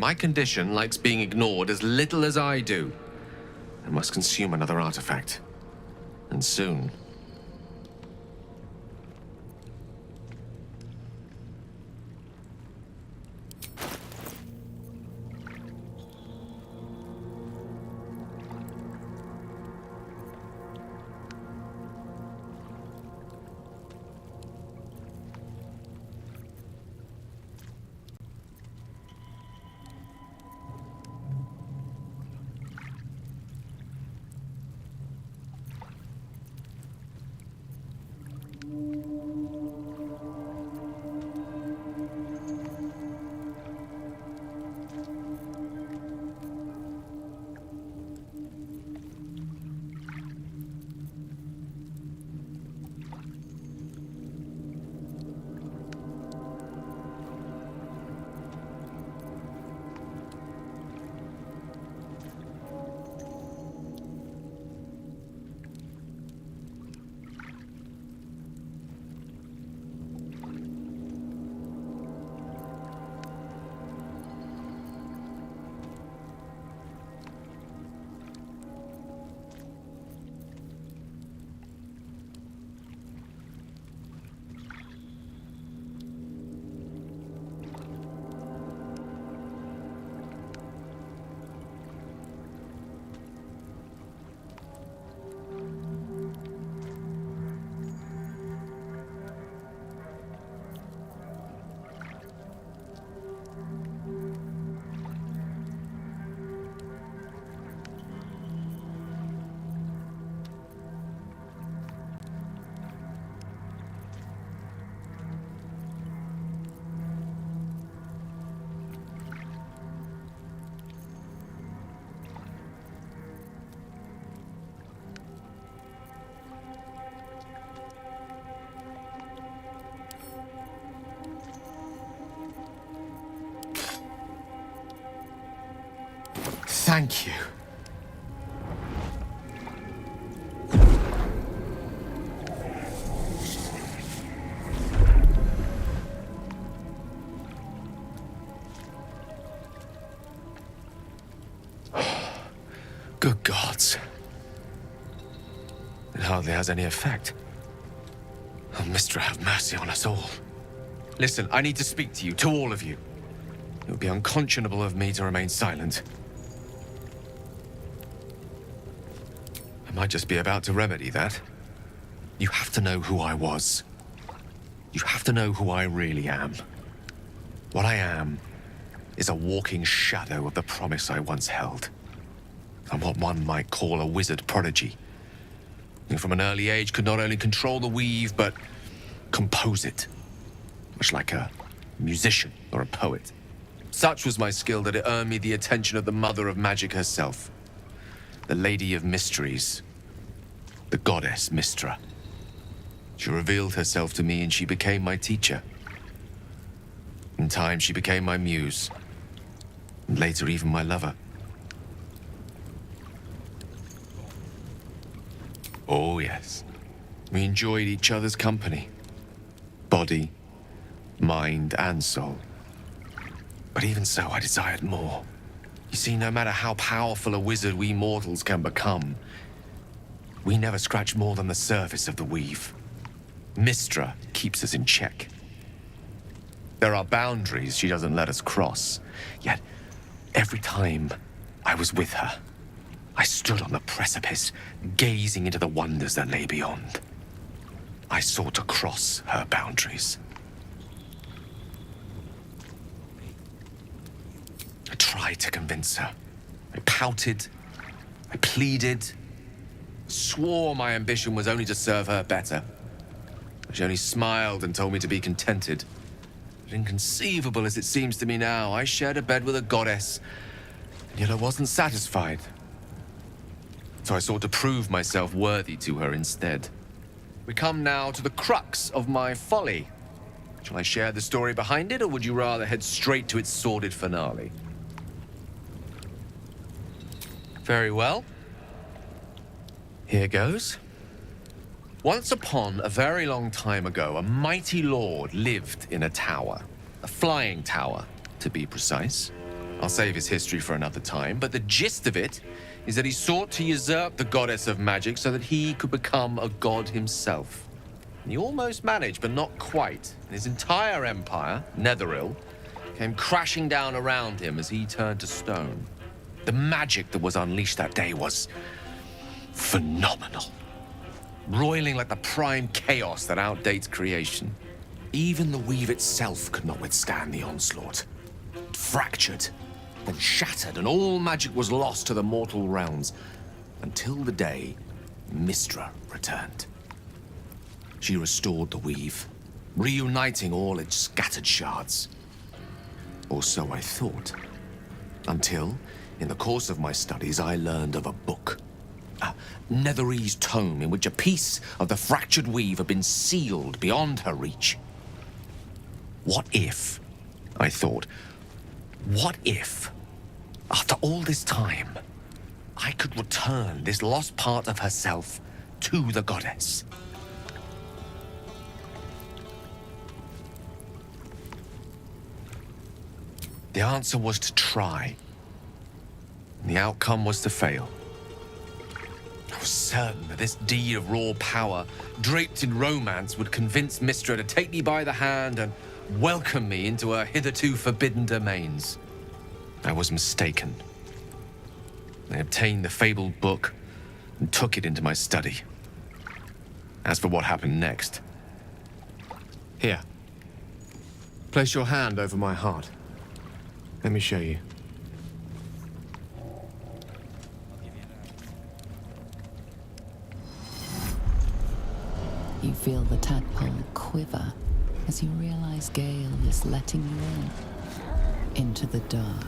My condition likes being ignored as little as I do. I must consume another artifact. And soon. Thank you. Good gods. It hardly has any effect. Oh, Mistra, have mercy on us all. Listen, I need to speak to you, to all of you. It would be unconscionable of me to remain silent. I might just be about to remedy that. You have to know who I was. You have to know who I really am. What I am is a walking shadow of the promise I once held. I'm what one might call a wizard prodigy, who from an early age could not only control the weave, but compose it, much like a musician or a poet. Such was my skill that it earned me the attention of the mother of magic herself, the Lady of Mysteries, the goddess Mistra. She revealed herself to me and she became my teacher. In time, she became my muse, and later even my lover. Oh yes, we enjoyed each other's company, body, mind, and soul. But even so, I desired more. You see, no matter how powerful a wizard we mortals can become, we never scratch more than the surface of the weave. Mistra keeps us in check. There are boundaries she doesn't let us cross, yet every time I was with her, I stood on the precipice, gazing into the wonders that lay beyond. I sought to cross her boundaries. I tried to convince her. I pouted I pleaded, swore my ambition was only to serve her better. She only smiled and told me to be contented. But inconceivable as it seems to me now, I shared a bed with a goddess, and yet I wasn't satisfied. So I sought to prove myself worthy to her instead. We come now to the crux of my folly. Shall I share the story behind it, or would you rather head straight to its sordid finale? Very well. Here goes. Once upon a very long time ago, a mighty lord lived in a tower. A flying tower, to be precise. I'll save his history for another time, but the gist of it is that he sought to usurp the goddess of magic so that he could become a god himself. And he almost managed, but not quite. And his entire empire, Netheril, came crashing down around him as he turned to stone. The magic that was unleashed that day was phenomenal. Roiling like the prime chaos that outdates creation. Even the weave itself could not withstand the onslaught. It fractured, then shattered, and all magic was lost to the mortal realms, until the day Mystra returned. She restored the weave, reuniting all its scattered shards. Or so I thought. Until, in the course of my studies, I learned of a book. A Netherese tome in which a piece of the fractured weave had been sealed beyond her reach. What if, I thought, what if, after all this time, I could return this lost part of herself to the goddess? The answer was to try. And the outcome was to fail. I was certain that this deed of raw power, draped in romance, would convince Mystra to take me by the hand and welcome me into her hitherto forbidden domains. I was mistaken. I obtained the fabled book and took it into my study. As for what happened next... Here. Place your hand over my heart. Let me show you. You feel the tadpole quiver as you realize Gale is letting you into the dark.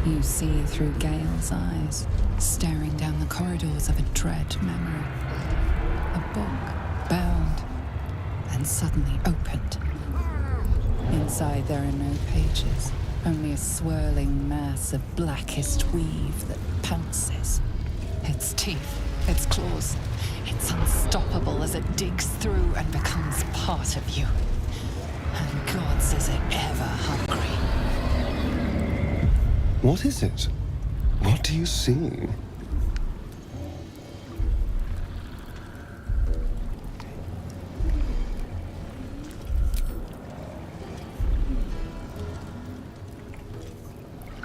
You see through Gale's eyes, staring down the corridors of a dread memory. A book, bound, and suddenly opened. Inside there are no pages, only a swirling mass of blackest weave that pounces. Its teeth, its claws, it's unstoppable as it digs through and becomes part of you. And gods, is it ever hungry. What is it? What do you see?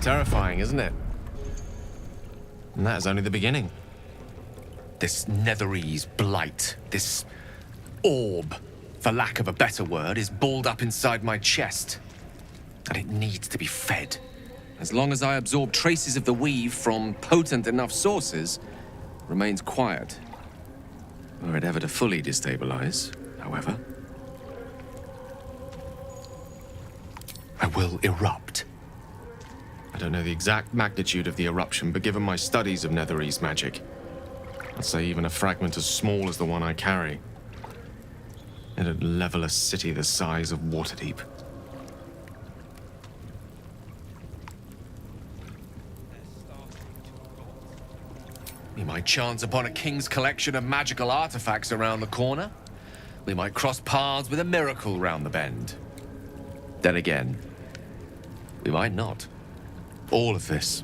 Terrifying, isn't it? And that is only the beginning. This Netherese blight, this orb, for lack of a better word, is balled up inside my chest. And it needs to be fed. As long as I absorb traces of the weave from potent enough sources, it remains quiet. Were it ever to fully destabilize, however, I will erupt. I don't know the exact magnitude of the eruption, but given my studies of Netherese magic, I'd say even a fragment as small as the one I carry, it'd level a city the size of Waterdeep. We might chance upon a king's collection of magical artifacts around the corner. We might cross paths with a miracle round the bend. Then again, we might not. All of this,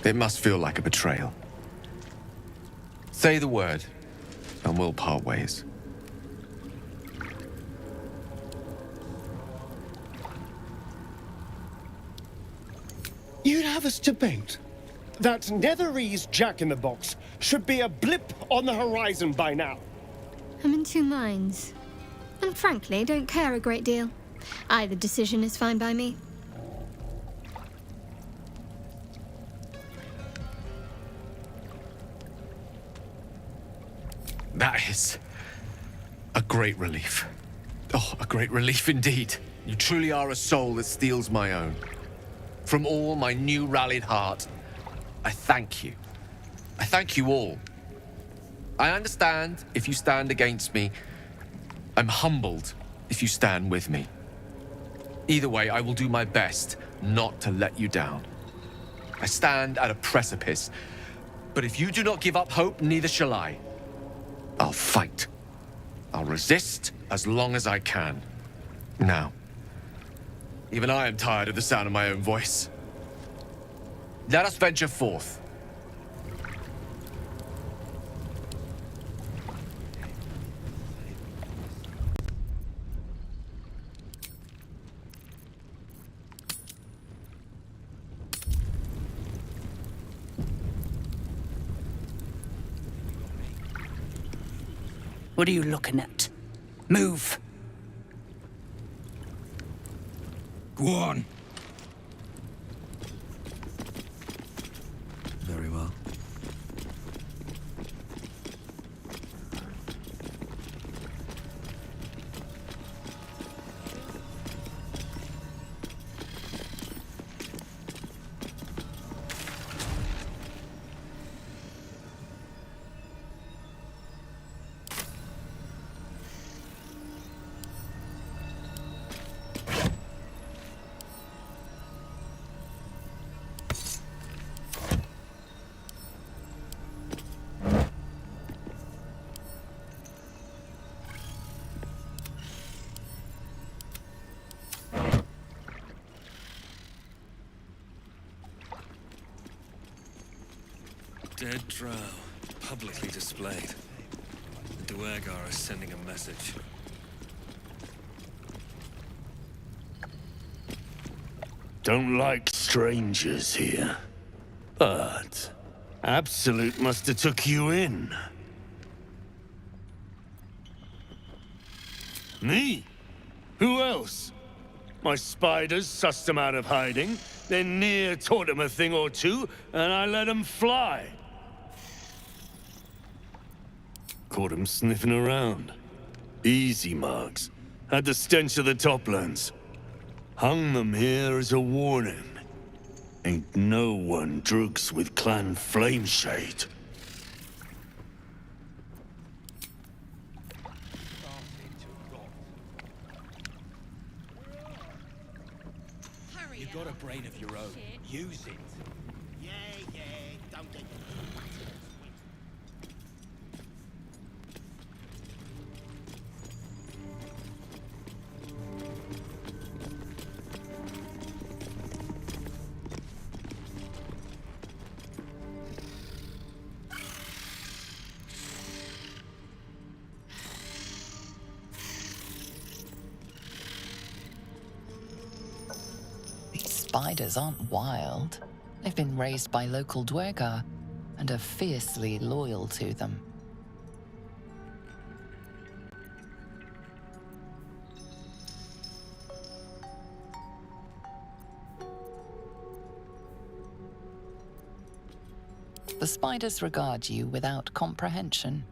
it must feel like a betrayal. Say the word, and we'll part ways. You'd have us debate that Netherese Jack-in-the-Box should be a blip on the horizon by now. I'm in two minds. And frankly, don't care a great deal. Either decision is fine by me. That is a great relief. Oh, a great relief indeed. You truly are a soul that steals my own. From all my new rallied heart, I thank you. I thank you all. I understand if you stand against me. I'm humbled if you stand with me. Either way, I will do my best not to let you down. I stand at a precipice, but if you do not give up hope, neither shall I. I'll fight. I'll resist as long as I can. Now, even I am tired of the sound of my own voice. Let us venture forth. What are you looking at? Move! Go on. Very well. Dead drow, publicly displayed. The Duergar is sending a message. Don't like strangers here. But Absolute must have took you in. Me? Who else? My spiders sussed them out of hiding, then Near taught them a thing or two, and I let them fly. Caught them sniffing around. Easy marks. Had the stench of the Toplands. Hung them here as a warning. Ain't no one drugs with Clan Flameshade. You've got a brain of your own. Use it. Yeah, don't get... Spiders aren't wild. They've been raised by local Duergar and are fiercely loyal to them. The spiders regard you without comprehension.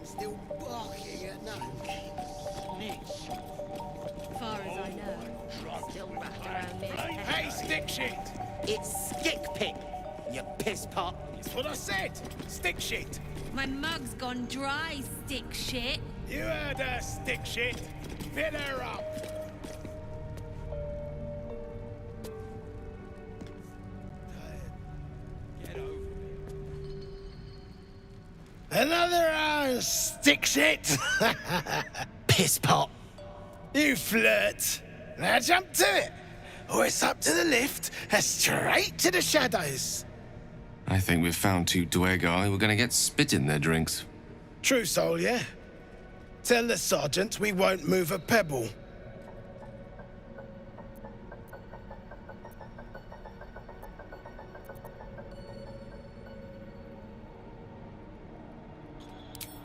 Still barking at nothing. Snitch. Far as I know, still wrapped around me. Hey, stick shit! It's Skick Pit. you piss pot. That's what I said. Stick shit. My mug's gone dry, stick shit. You heard her, stick shit. Fill her up. Get over it. Another hour, stick shit. Piss pot. You flirt. Now jump to it. Or it's up to the lift and straight to the shadows. I think we've found two Dwegai who are gonna get spit in their drinks. True soul, yeah? Tell the sergeant we won't move a pebble.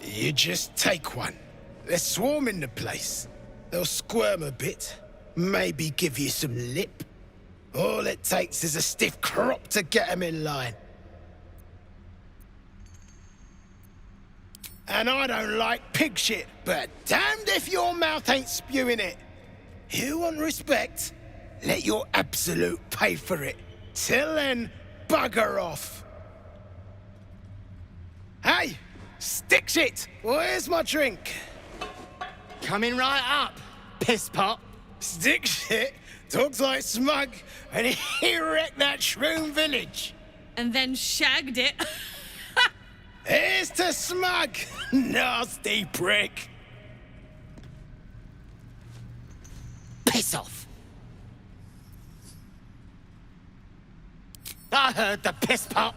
You just take one. They're swarming the place. They'll squirm a bit, maybe give you some lip. All it takes is a stiff crop to get them in line. And I don't like pig shit, but damned if your mouth ain't spewing it. You want respect? Let your absolute pay for it. Till then, bugger off. Hey, stick shit! Where's my drink? Coming right up, piss pot. Stick shit talks like smug, and he wrecked that shroom village. And then shagged it. Here's to smug, nasty prick. Piss off. I heard the piss pot.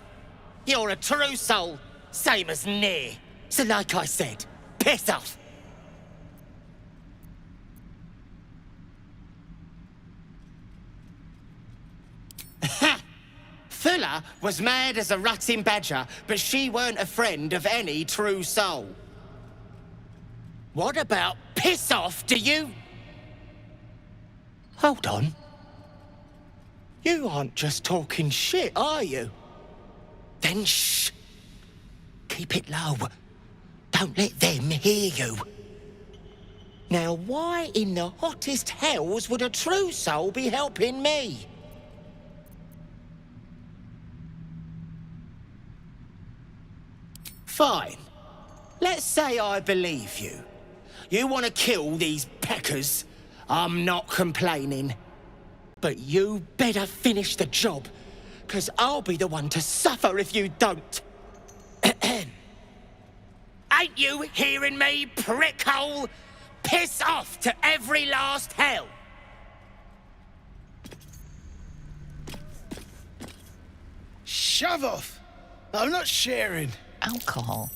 You're a true soul, same as near. So like I said, piss off. Fuller was mad as a rutting badger, but she weren't a friend of any true soul. What about piss off, do you? Hold on. You aren't just talking shit, are you? Then shh. Keep it low. Don't let them hear you. Now, why in the hottest hells would a true soul be helping me? Fine. Let's say I believe you. You want to kill these peckers. I'm not complaining. But you better finish the job, because I'll be the one to suffer if you don't. Ain't you hearing me, prickhole? Piss off to every last hell. Shove off. I'm not sharing. Alcohol,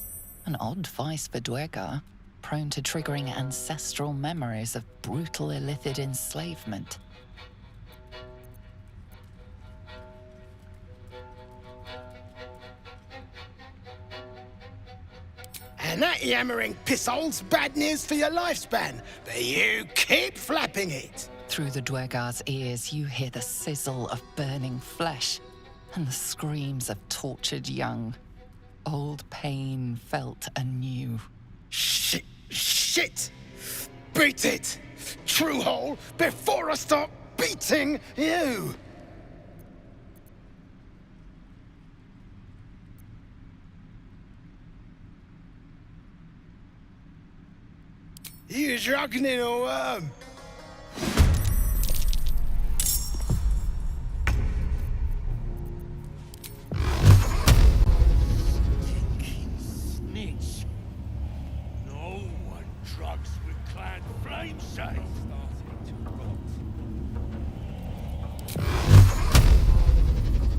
an odd vice for Dwegar, prone to triggering ancestral memories of brutal illicit enslavement. And that yammering pisshole's bad news for your lifespan, but you keep flapping it. Through the Dwegar's ears, you hear the sizzle of burning flesh and the screams of tortured young. Old pain felt anew. Shit! Beat it! True hole, before I start beating you! You drunken in a worm! Snitch. No one drugs with clan flame safe.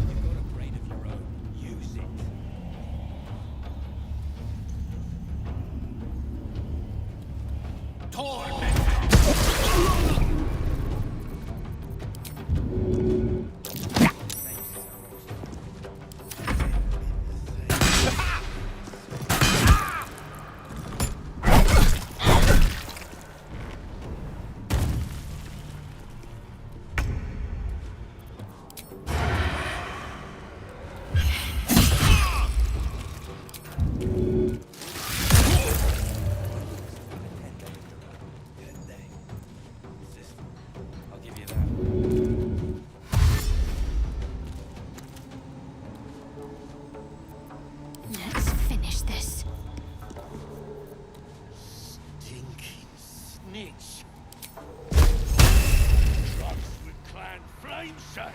You've got a brain of your own. Use it. Torment! shade.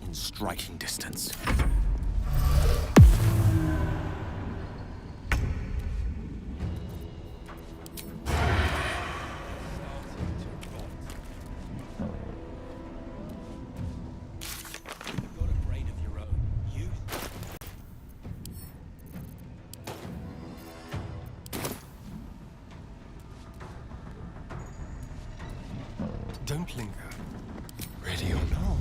In striking distance. Don't linger. Ready or not?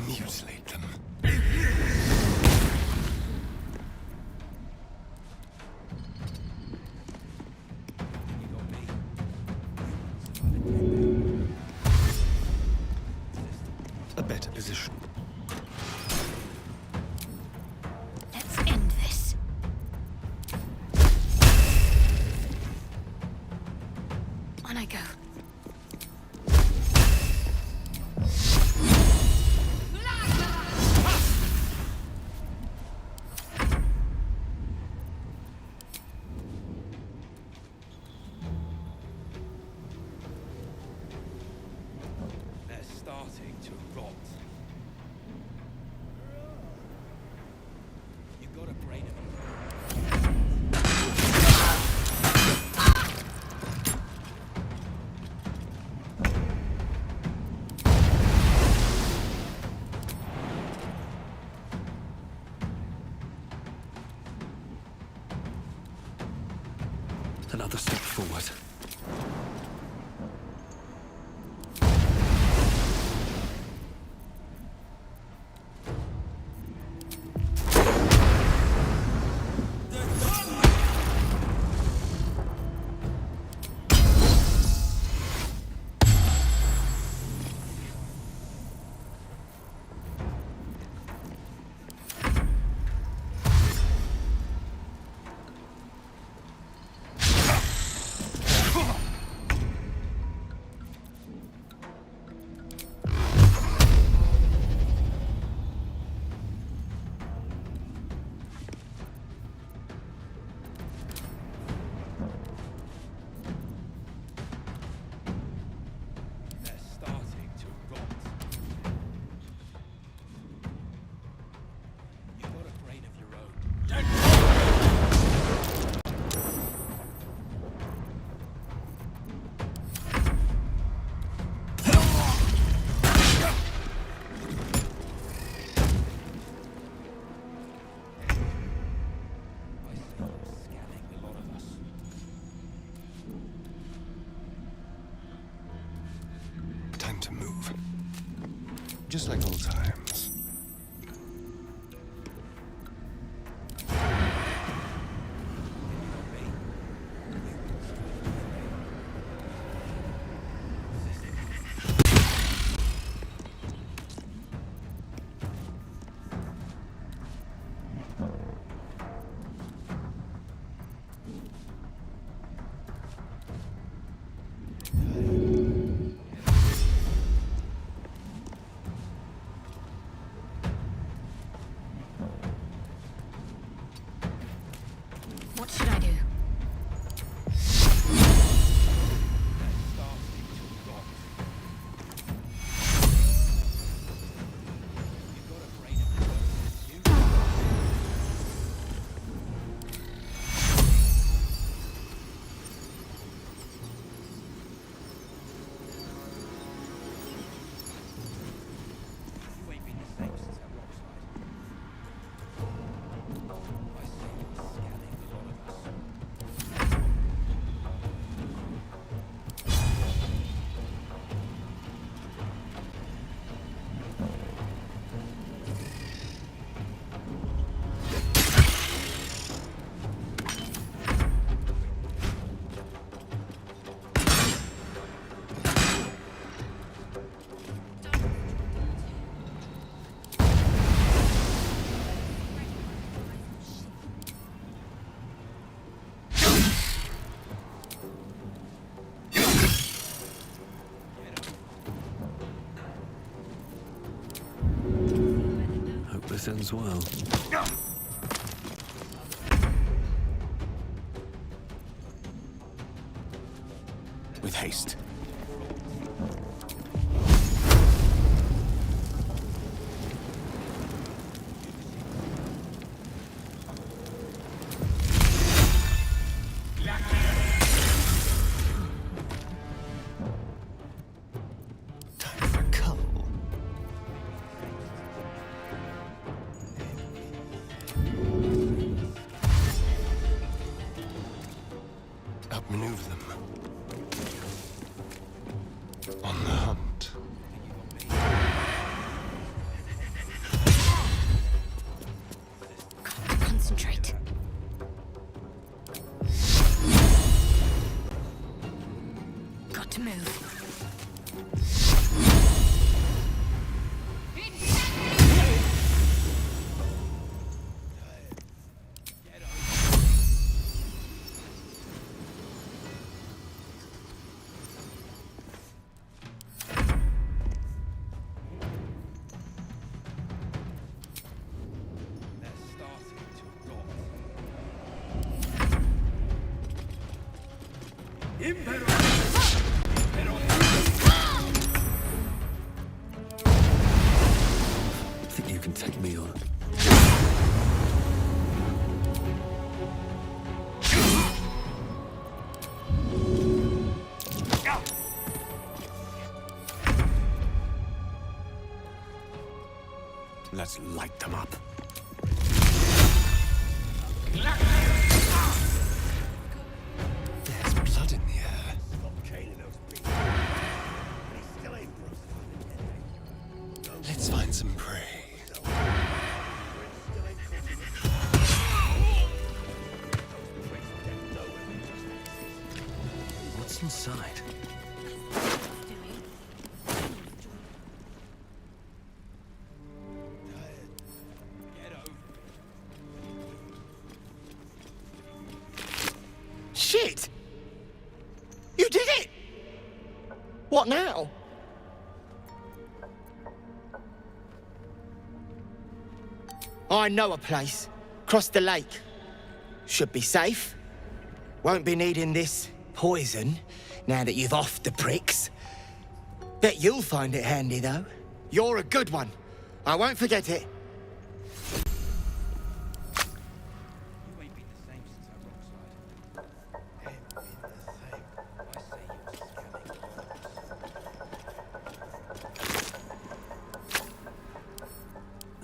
Mutilate them. A better position. Let's end this. On I go. They're starting to rot. You've got a brain of Another step forward. Just like old times. What should I do? Hope this ends well. With haste. Time for a cuddle. Outmaneuver them. On the hunt. Concentrate. Got to move. Think you can take me on? Let's light them up. There's blood in the air. Let's find some prey. What's inside? Shit! You did it! What now? I know a place. Across the lake. Should be safe. Won't be needing this poison now that you've offed the pricks. Bet you'll find it handy, though. You're a good one. I won't forget it.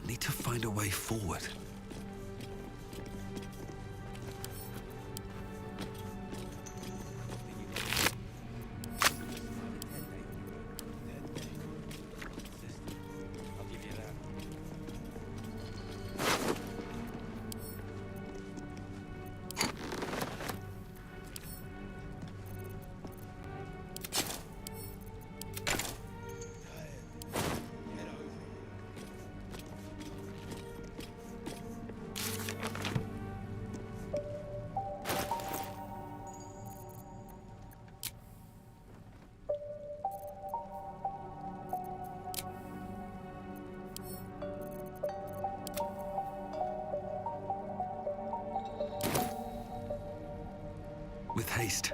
I need to find a way forward. With haste.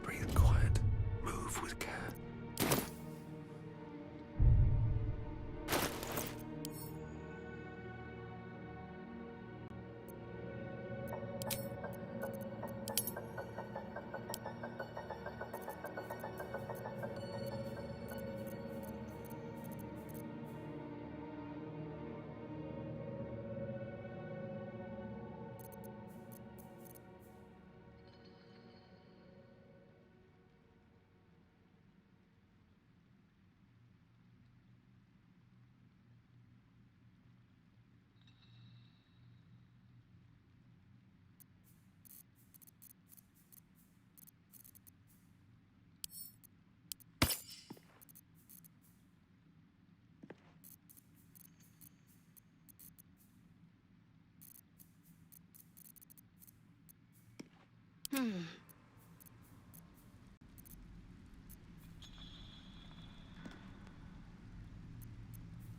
Breathe quiet. Move with care.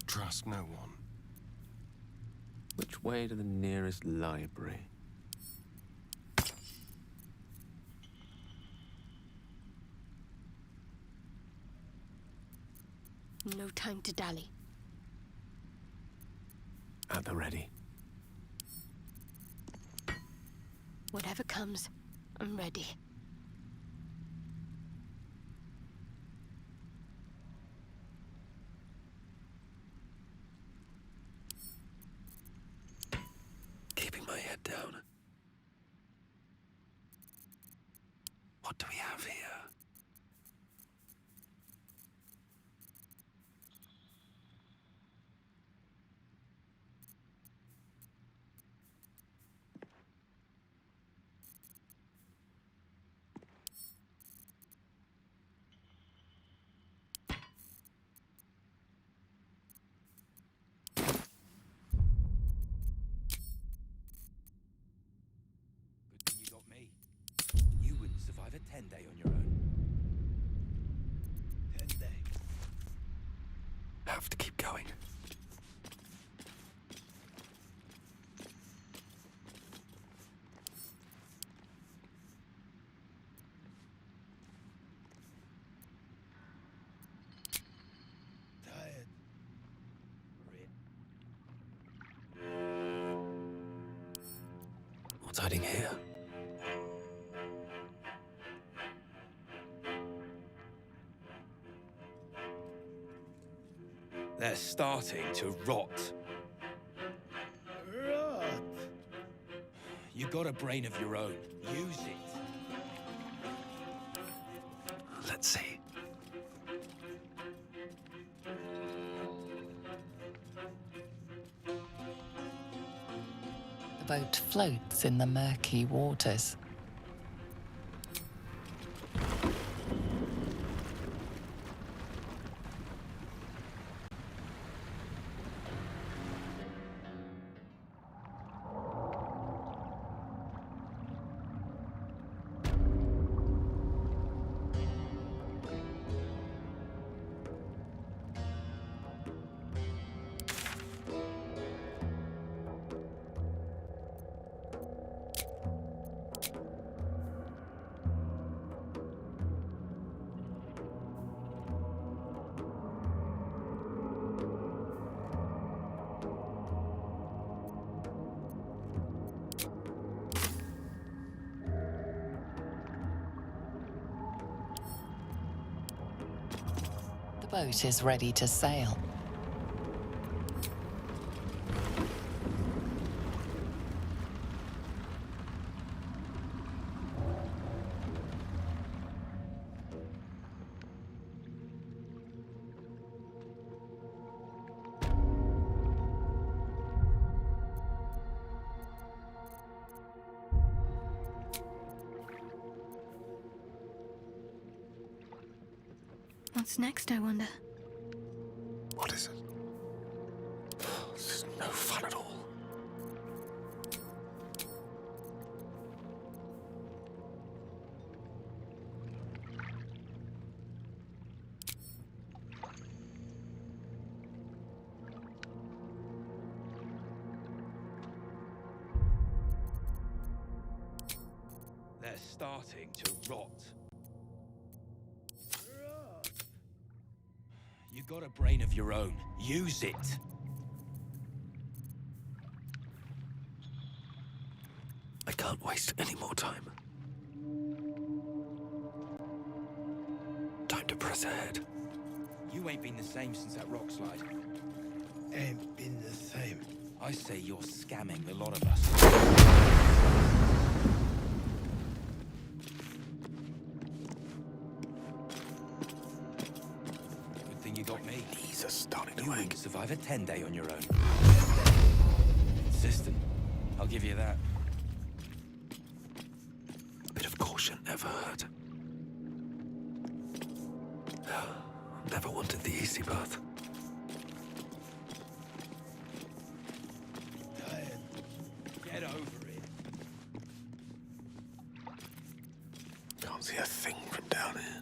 Trust no one. Which way to the nearest library? No time to dally. At the ready. Whatever comes, I'm ready. Keeping my head down. What do we have here? Good thing you got me. You wouldn't survive a 10-day on your own. 10 days. Have to keep going. Tired. What's hiding here? They're starting to rot. Rot. You got a brain of your own. Use it. Let's see. The boat floats in the murky waters. The boat is ready to sail. What's next, I wonder? What is it? This is no fun at all. They're starting to rot. You got a brain of your own. Use it. I can't waste any more time. Time to press ahead. You ain't been the same since that rock slide. Ain't been the same. I say you're scamming the lot of us. Good thing you got me. Knees are starting to You ache. wouldn't survive a 10-day on your own. System. I'll give you that. A bit of caution never hurt. Never wanted the easy path. Get over it. Can't see a thing from down here.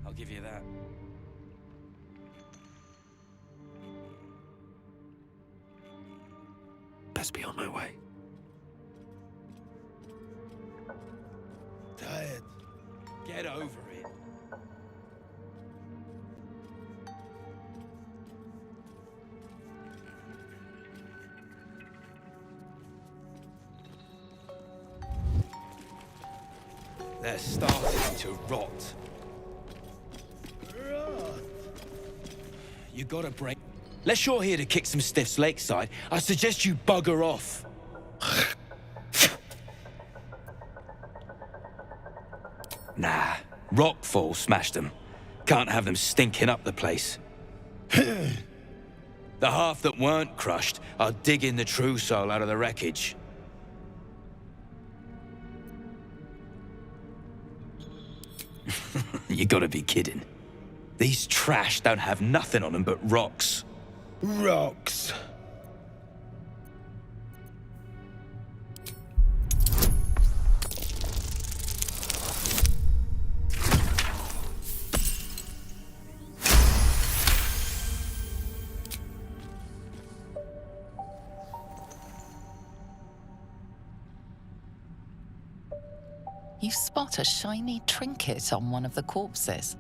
I'll give you that. Best be on my way. Tired. Get over it. They're starting to rot. You gotta break. Unless you're here to kick some stiffs lakeside, I suggest you bugger off. Nah, rockfall smashed them. Can't have them stinking up the place. The half that weren't crushed are digging the true soul out of the wreckage. You gotta be kidding. These trash don't have nothing on them but rocks. Rocks. You spot a shiny trinket on one of the corpses.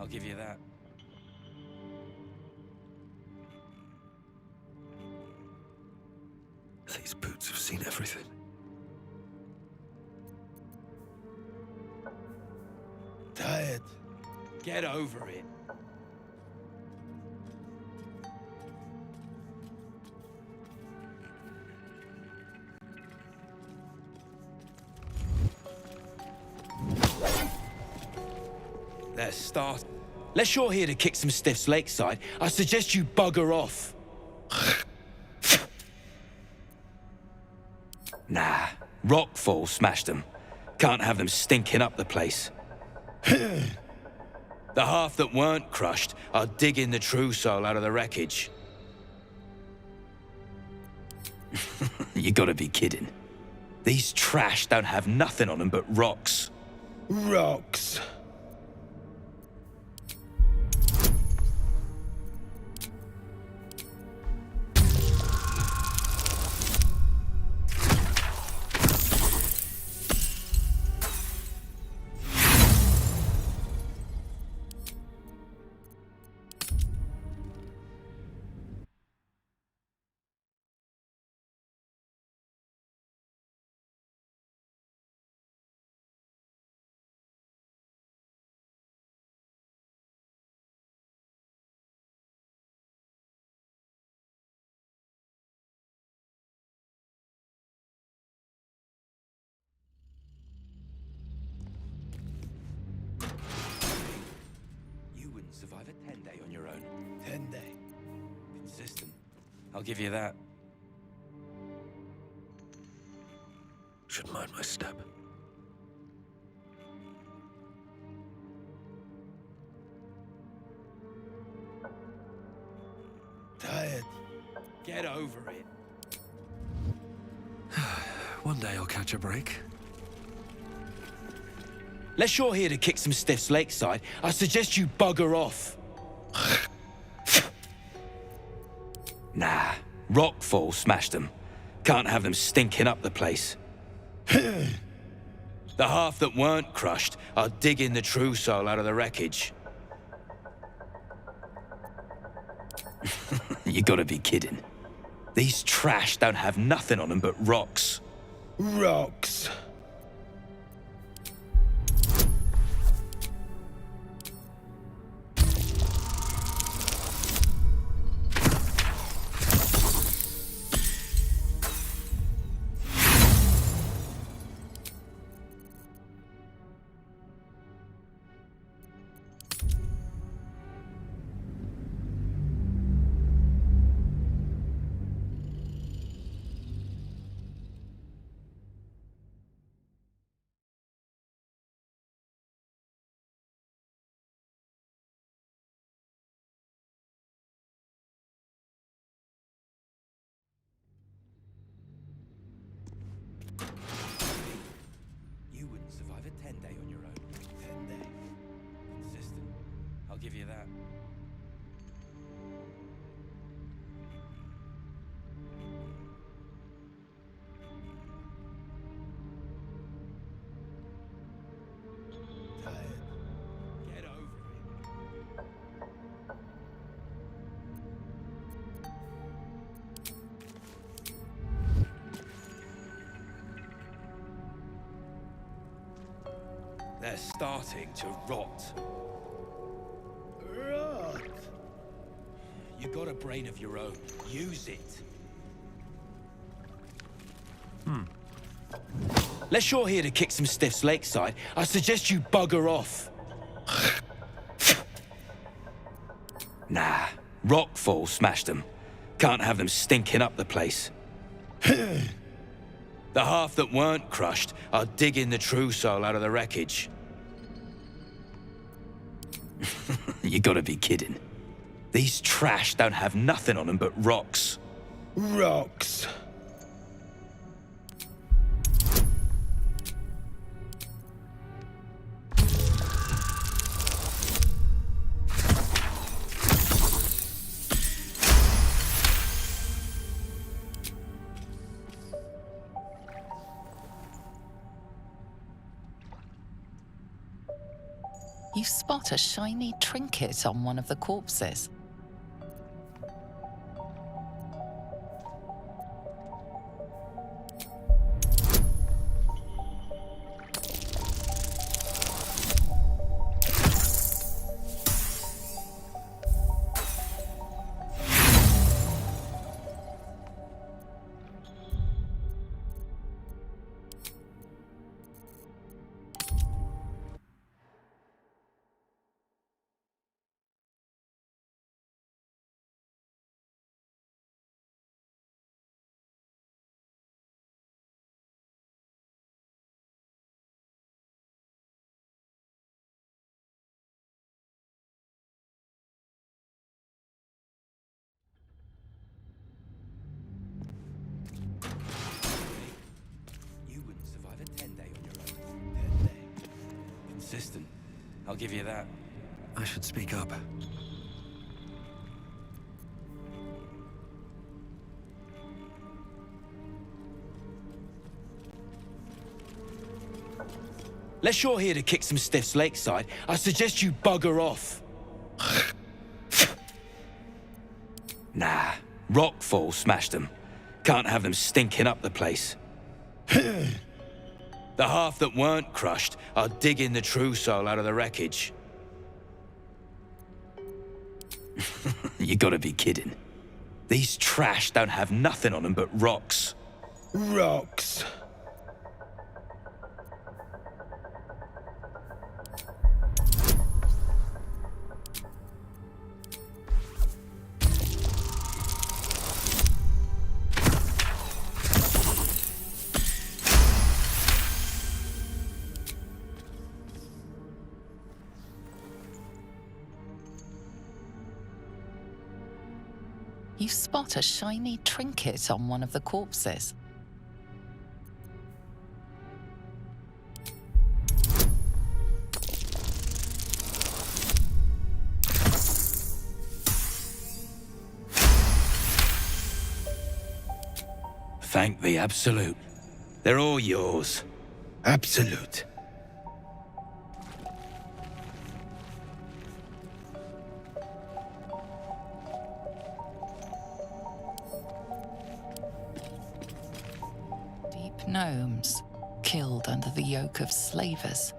I'll give you that. These boots have seen everything. Tired. Get over it. Let's start. Unless you're here to kick some stiffs lakeside, I suggest you bugger off. Nah, rockfall smashed them. Can't have them stinking up the place. The half that weren't crushed are digging the true soul out of the wreckage. You gotta be kidding. These trash don't have nothing on them but rocks. Rocks. Survive a 10-day on your own. 10-day. Consistent. I'll give you that. Should mind my step. Tired. Get over it. One day I'll catch a break. Unless you're here to kick some stiffs lakeside, I suggest you bugger off. Nah, rockfall smashed them. Can't have them stinking up the place. The half that weren't crushed are digging the true soul out of the wreckage. You gotta be kidding. These trash don't have nothing on them but rocks. Rocks. You wouldn't survive a 10-day on your own. 10-day. Consistent. I'll give you that. Tired. Get over it. They're starting to rot. Rot. You got a brain of your own. Use it. Unless you're here to kick some stiffs lakeside, I suggest you bugger off. Nah, rockfall smashed them. Can't have them stinking up the place. The half that weren't crushed are digging the true soul out of the wreckage. You gotta be kidding. These trash don't have nothing on them but rocks. Rocks. You spot a shiny trinket on one of the corpses. You wouldn't survive a 10-day on your own. 10 day. Consistent. I'll give you that. I should speak up. Unless you're here to kick some stiffs lakeside, I suggest you bugger off. Nah, rockfall smashed them. Can't have them stinking up the place. The half that weren't crushed are digging the true soul out of the wreckage. You gotta be kidding. These trash don't have nothing on them but rocks. Rocks. You spot a shiny trinket on one of the corpses. Thank the Absolute. They're all yours. Absolute. Deep gnomes, killed under the yoke of slavers.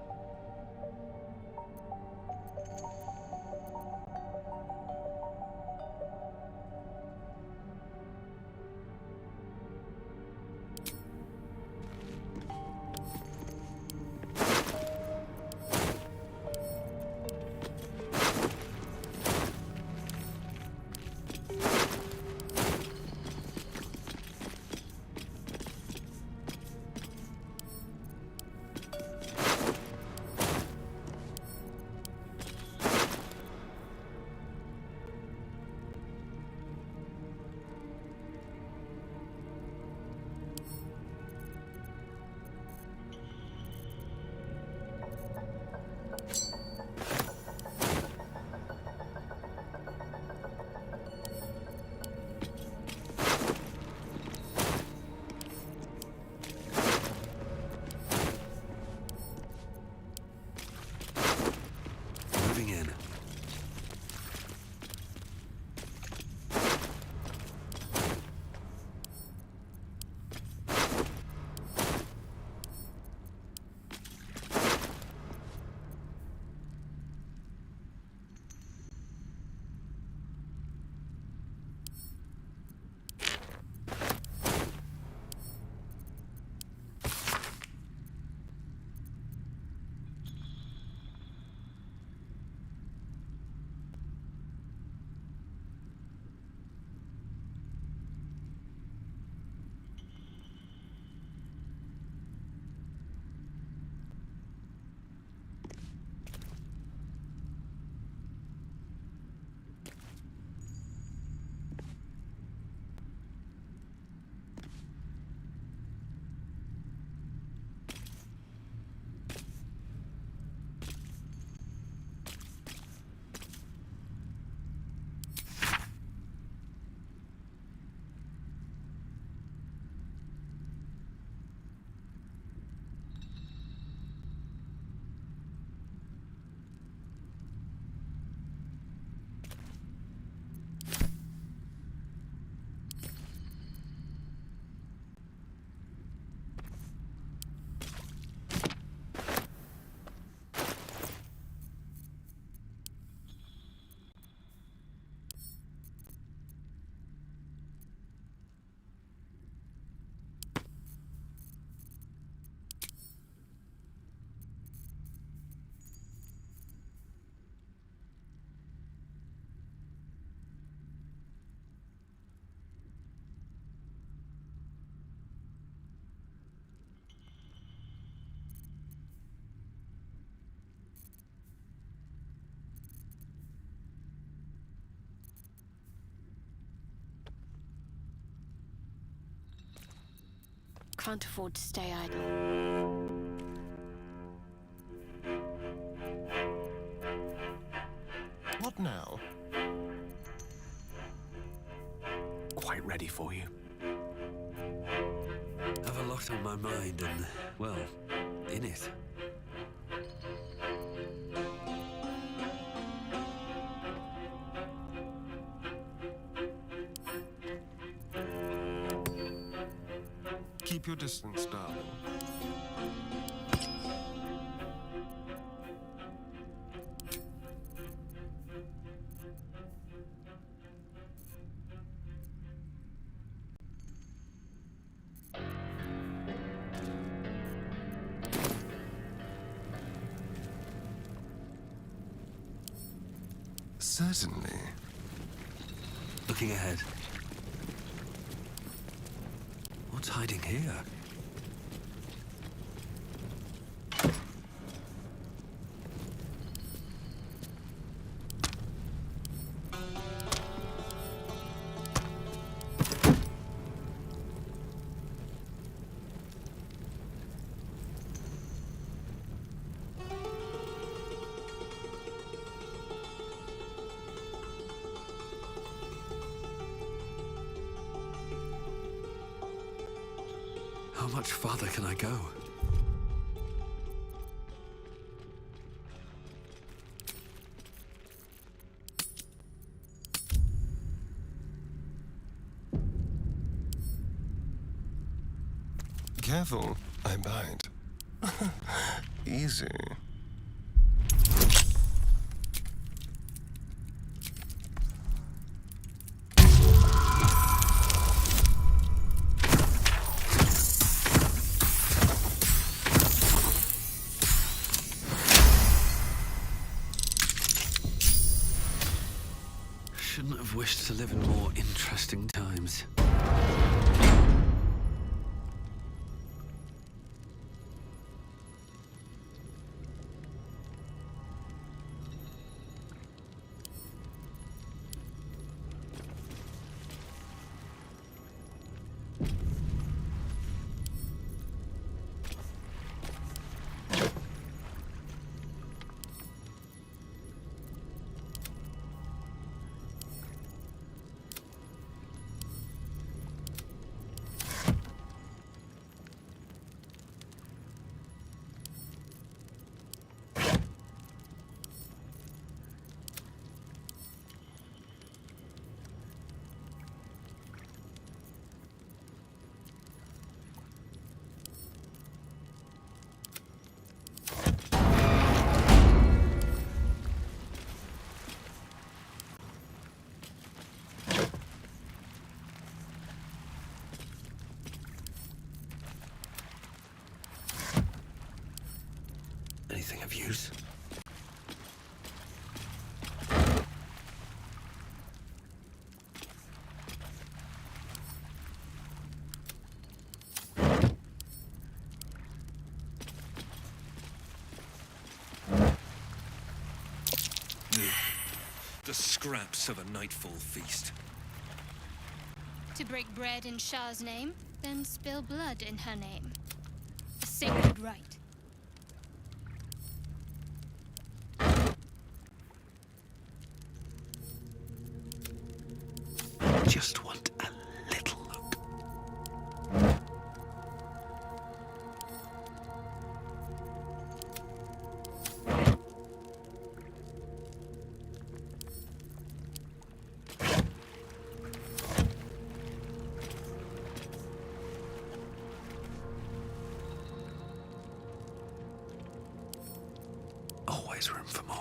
can't afford to stay idle. What now? Quite ready for you. Have a lot on my mind and, well, in it. Keep your distance, darling. Certainly. Looking ahead. What's hiding here? How much farther can I go? Careful, I bite. Easy. Shouldn't have wished to live in more interesting times. Anything of use? The scraps of a nightfall feast. To break bread in Shah's name, then spill blood in her name. A sacred rite. Just want a little look. Always room for more.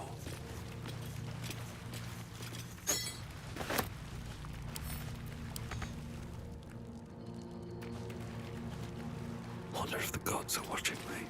Wonder if the gods are watching me.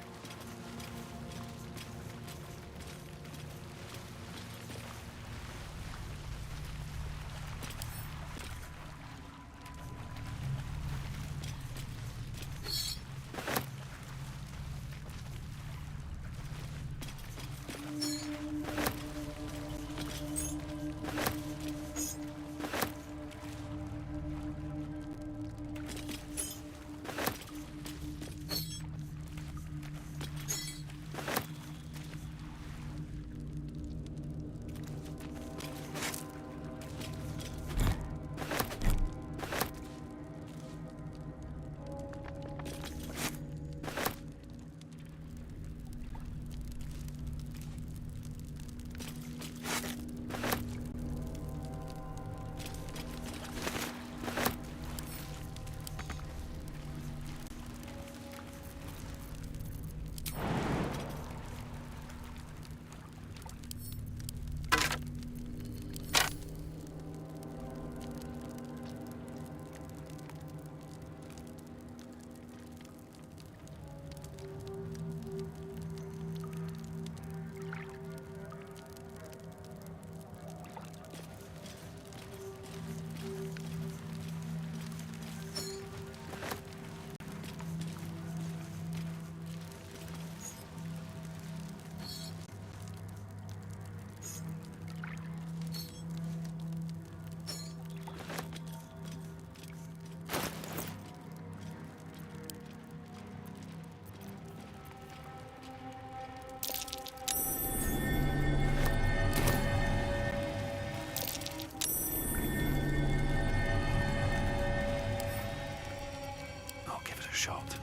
shot.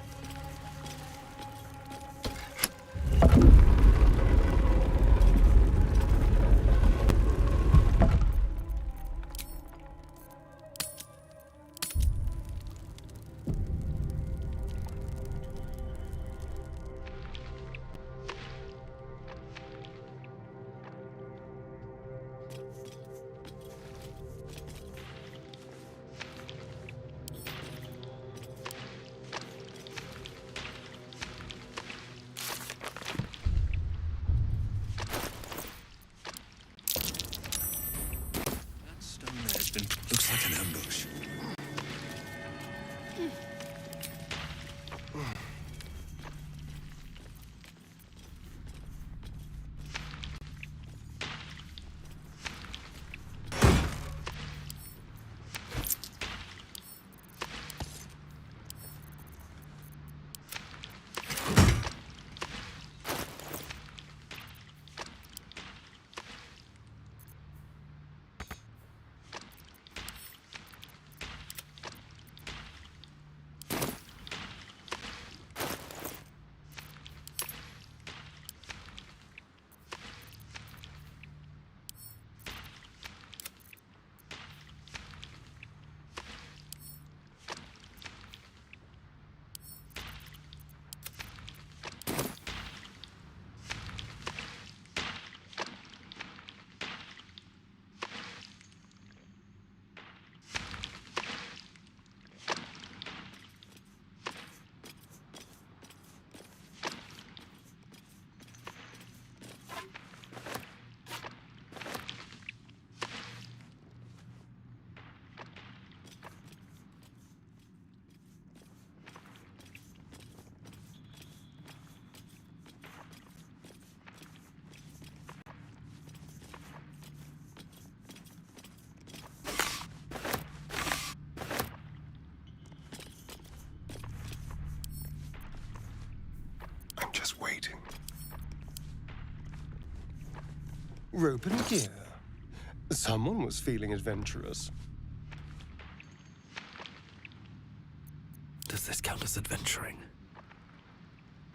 Looks like an ambush. I'm just waiting. Rope and gear. Someone was feeling adventurous. Does this count as adventuring?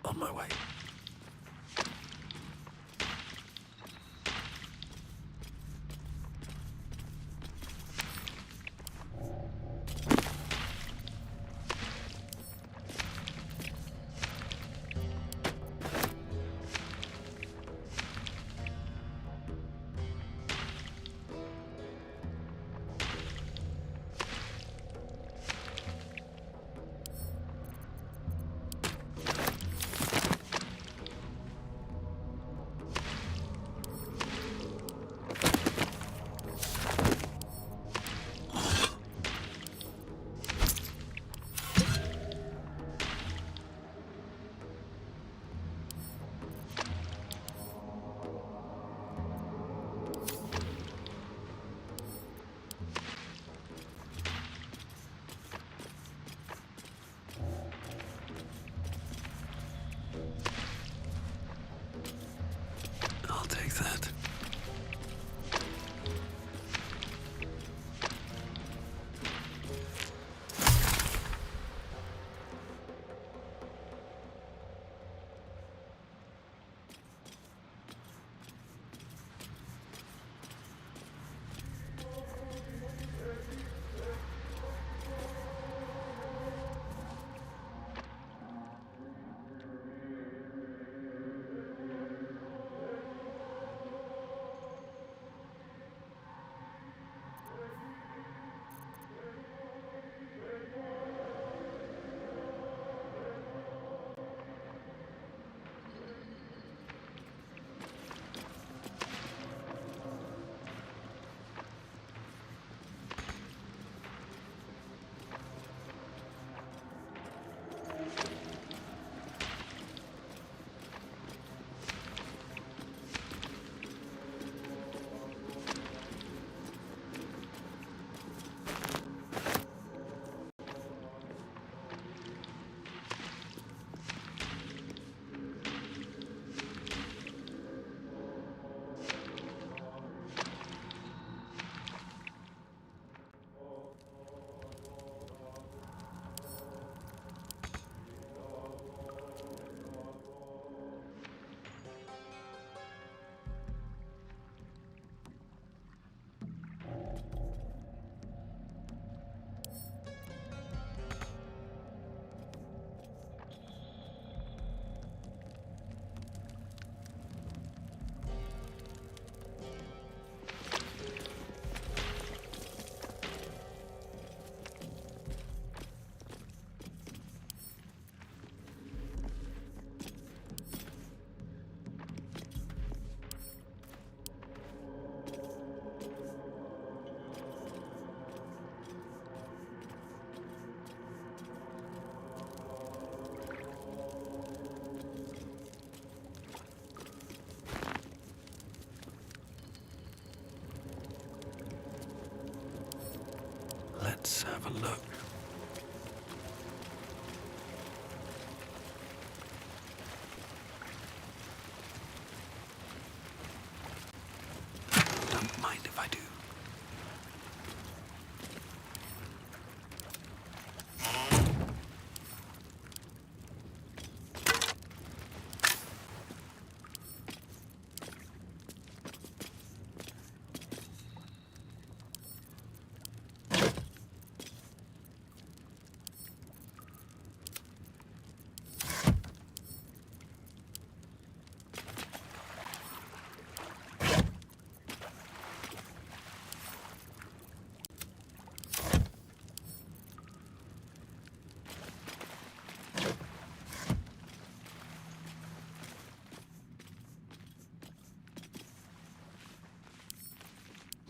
On my way. Let's have a look. Don't mind if I do.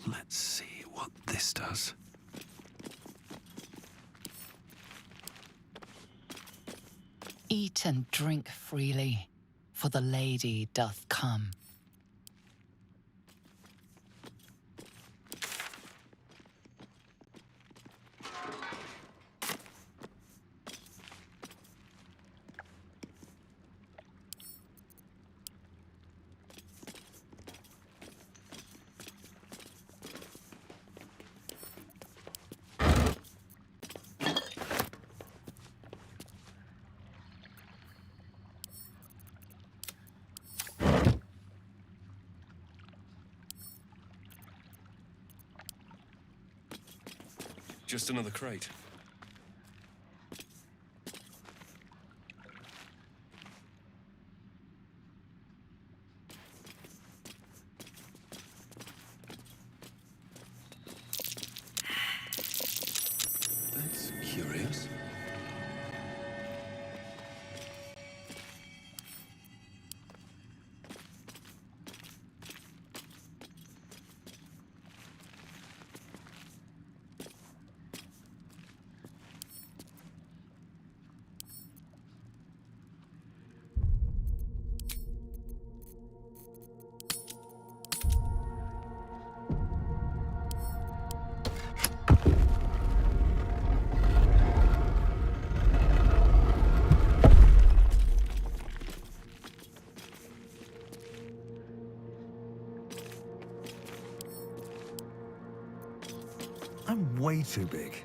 Let's see what this does. Eat and drink freely, for the lady doth come. Just another crate. That's curious. I'm way too big.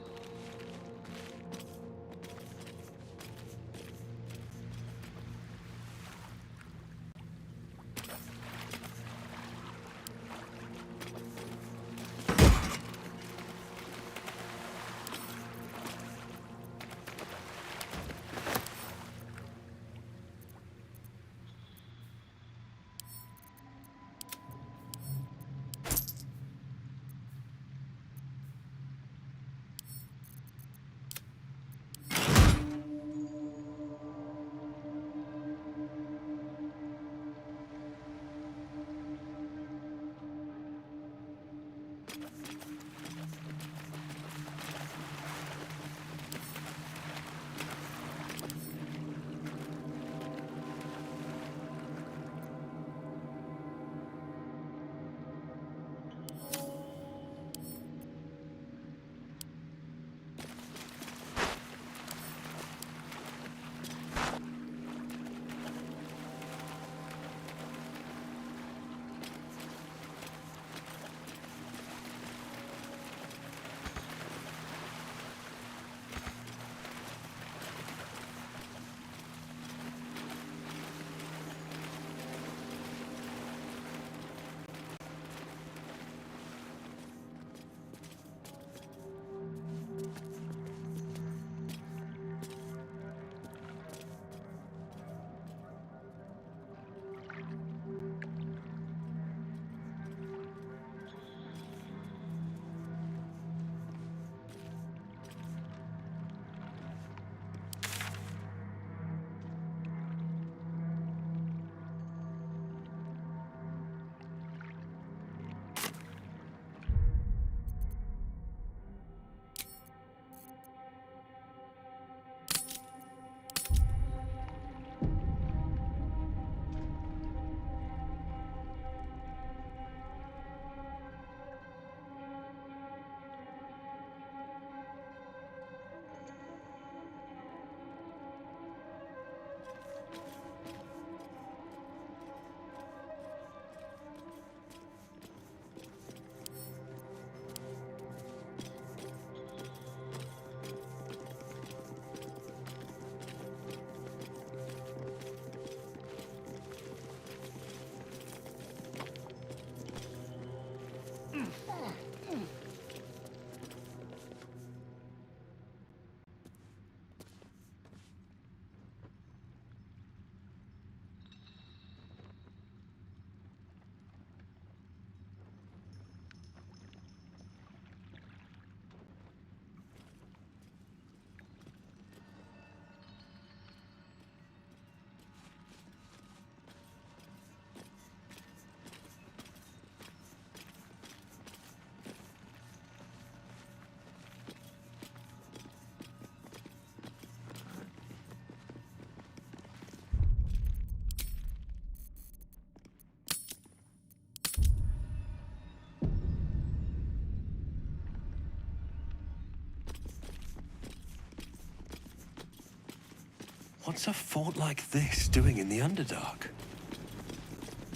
What's a fort like this doing in the Underdark?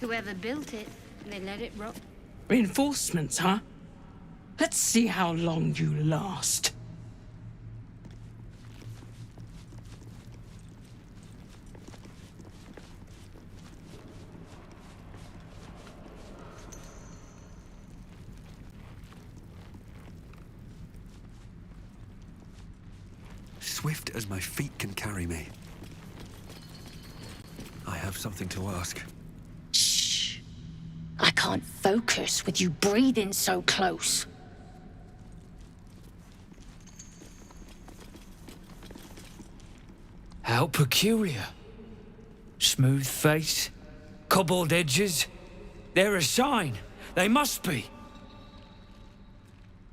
Whoever built it, they let it rot. Reinforcements, huh? Let's see how long you last. Swift as my feet can carry me. I have something to ask. Shh. I can't focus with you breathing so close. How peculiar. Smooth face, cobbled edges. They're a sign. They must be.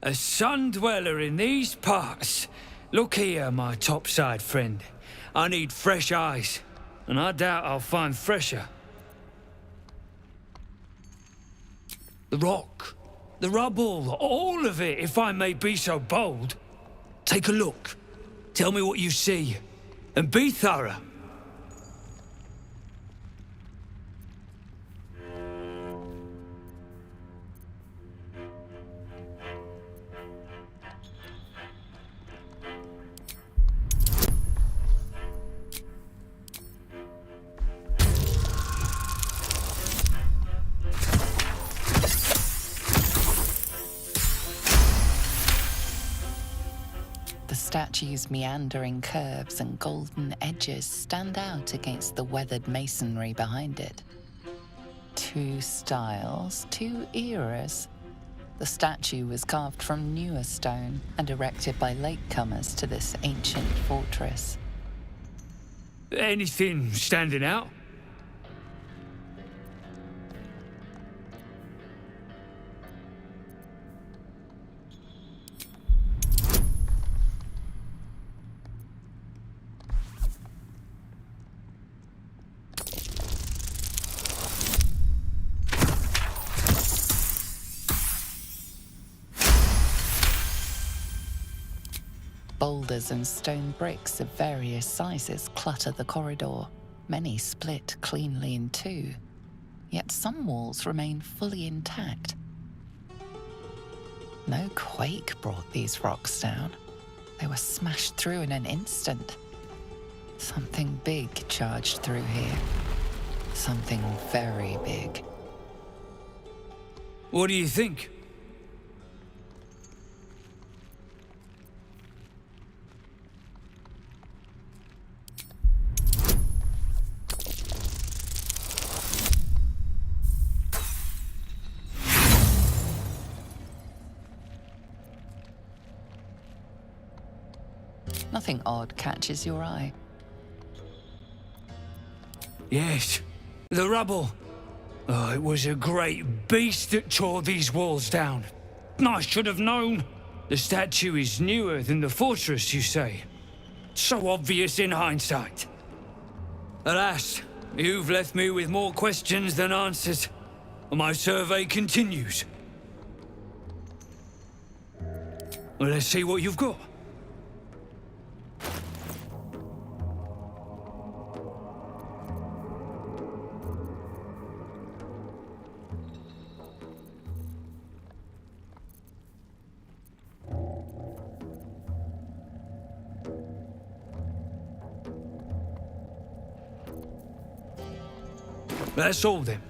A sun dweller in these parts. Look here, my topside friend. I need fresh eyes, and I doubt I'll find fresher. The rock, the rubble, all of it, if I may be so bold. Take a look. Tell me what you see, and be thorough. The statue's meandering curves and golden edges stand out against the weathered masonry behind it. Two styles, two eras. The statue was carved from newer stone and erected by latecomers to this ancient fortress. Anything standing out? Boulders and stone bricks of various sizes clutter the corridor. Many split cleanly in two, yet some walls remain fully intact. No quake brought these rocks down. They were smashed through in an instant. Something big charged through here. Something very big. What do you think? Nothing odd catches your eye. Yes, the rubble. Oh, it was a great beast that tore these walls down. I should have known. The statue is newer than the fortress, you say? So obvious in hindsight. Alas, you've left me with more questions than answers. My survey continues. Well, let's see what you've got. That's all then.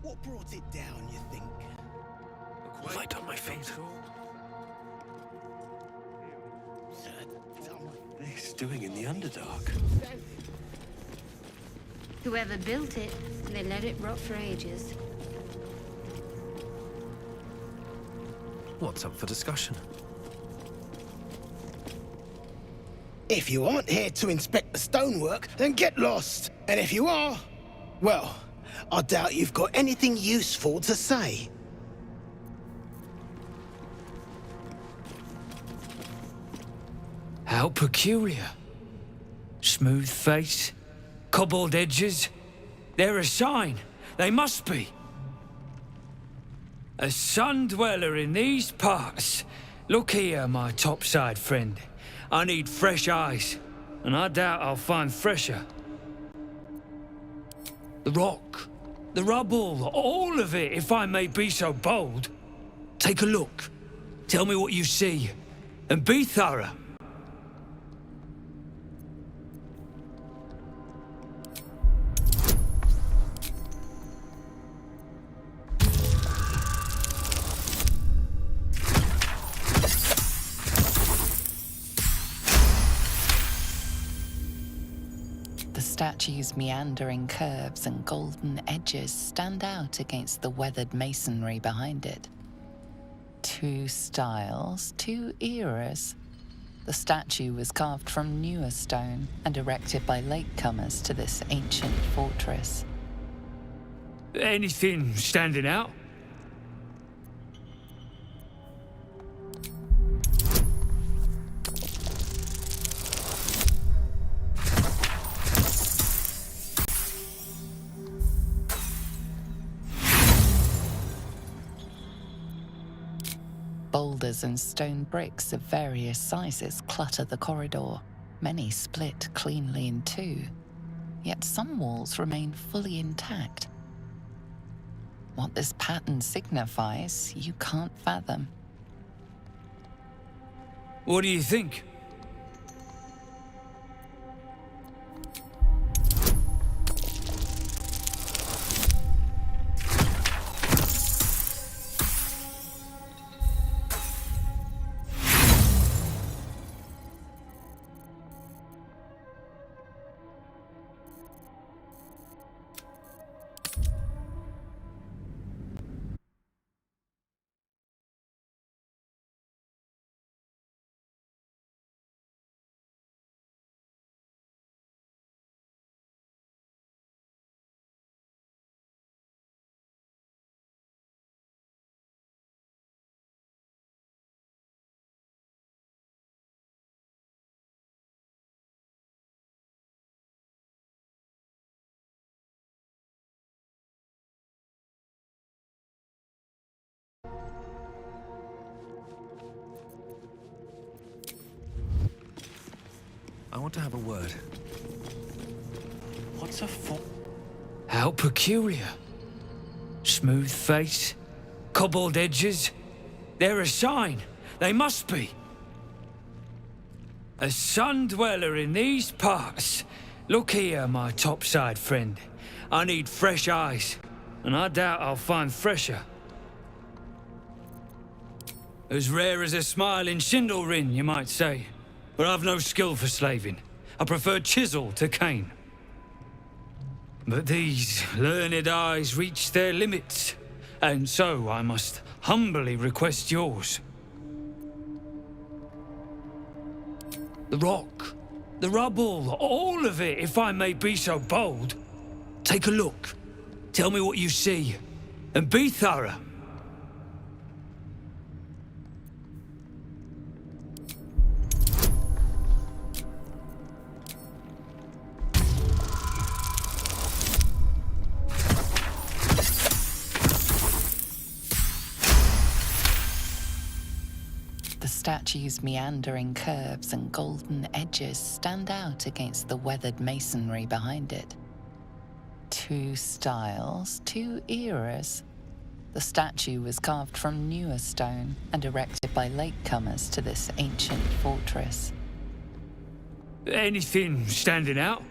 What brought it down, you think? Light on my feet. Sir, tell me. This doing in the Underdark? Whoever built it, they let it rot for ages. What's up for discussion? If you aren't here to inspect the stonework, then get lost. And if you are, well, I doubt you've got anything useful to say. How peculiar. Smooth face, cobbled edges. They're a sign. They must be. A sun dweller in these parts. Look here, my topside friend. I need fresh eyes, and I doubt I'll find fresher. The rock, the rubble, all of it, if I may be so bold. Take a look. Tell me what you see, and be thorough. The statue's meandering curves and golden edges stand out against the weathered masonry behind it. Two styles, two eras. The statue was carved from newer stone and erected by latecomers to this ancient fortress. Anything standing out? Boulders and stone bricks of various sizes clutter the corridor, many split cleanly in two, yet some walls remain fully intact. What this pattern signifies, you can't fathom. What do you think? I want to have a word. What's a How peculiar. Smooth face, cobbled edges. They're a sign. They must be. A sun dweller in these parts. Look here, my topside friend. I need fresh eyes, and I doubt I'll find fresher. As rare as a smile in Sindlerin, you might say. But I've no skill for slaving. I prefer chisel to cane. But these learned eyes reach their limits, and so I must humbly request yours. The rock, the rubble, all of it, if I may be so bold. Take a look. Tell me what you see, and be thorough. The statue's meandering curves and golden edges stand out against the weathered masonry behind it. Two styles, two eras. The statue was carved from newer stone and erected by latecomers to this ancient fortress. Anything standing out?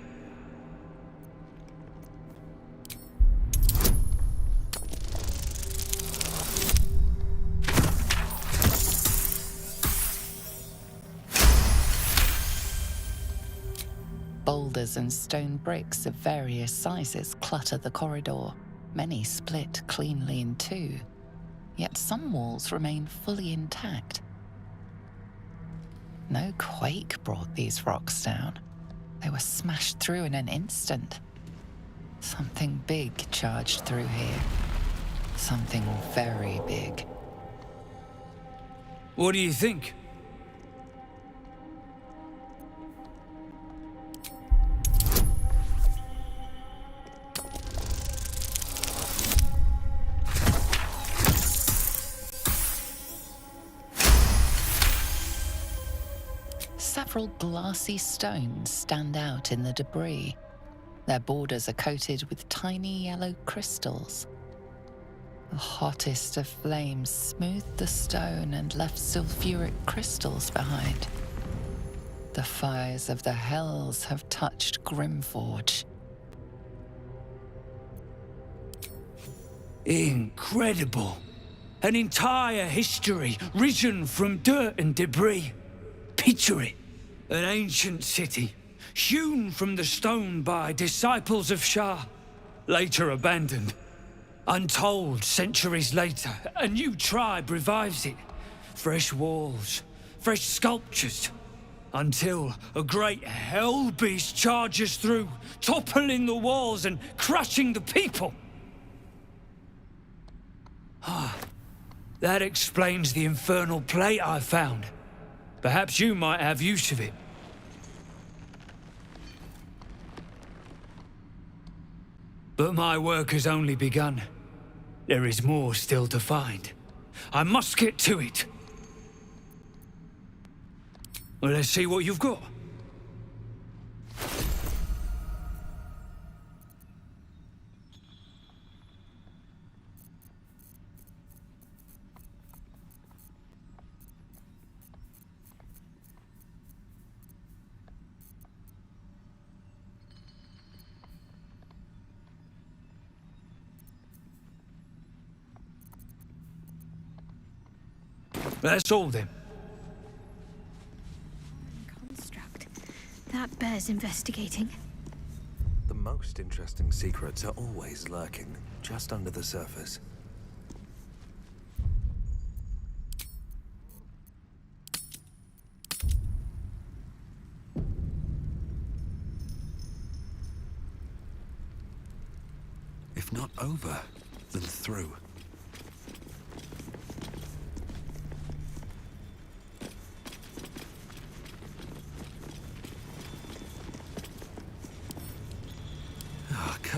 Boulders and stone bricks of various sizes clutter the corridor, many split cleanly in two, yet some walls remain fully intact. No quake brought these rocks down. They were smashed through in an instant. Something big charged through here. Something very big. What do you think? Several glassy stones stand out in the debris. Their borders are coated with tiny yellow crystals. The hottest of flames smoothed the stone and left sulfuric crystals behind. The fires of the hells have touched Grimforge. Incredible. An entire history risen from dirt and debris. Picture it. An ancient city, hewn from the stone by disciples of Shah, later abandoned. Untold centuries later, a new tribe revives it. Fresh walls, fresh sculptures, until a great hell beast charges through, toppling the walls and crushing the people. That explains the infernal plate I found. Perhaps you might have use of it. But my work has only begun. There is more still to find. I must get to it. Well, let's see what you've got. That's all then. Construct. That bears investigating. The most interesting secrets are always lurking just under the surface. If not over, then through.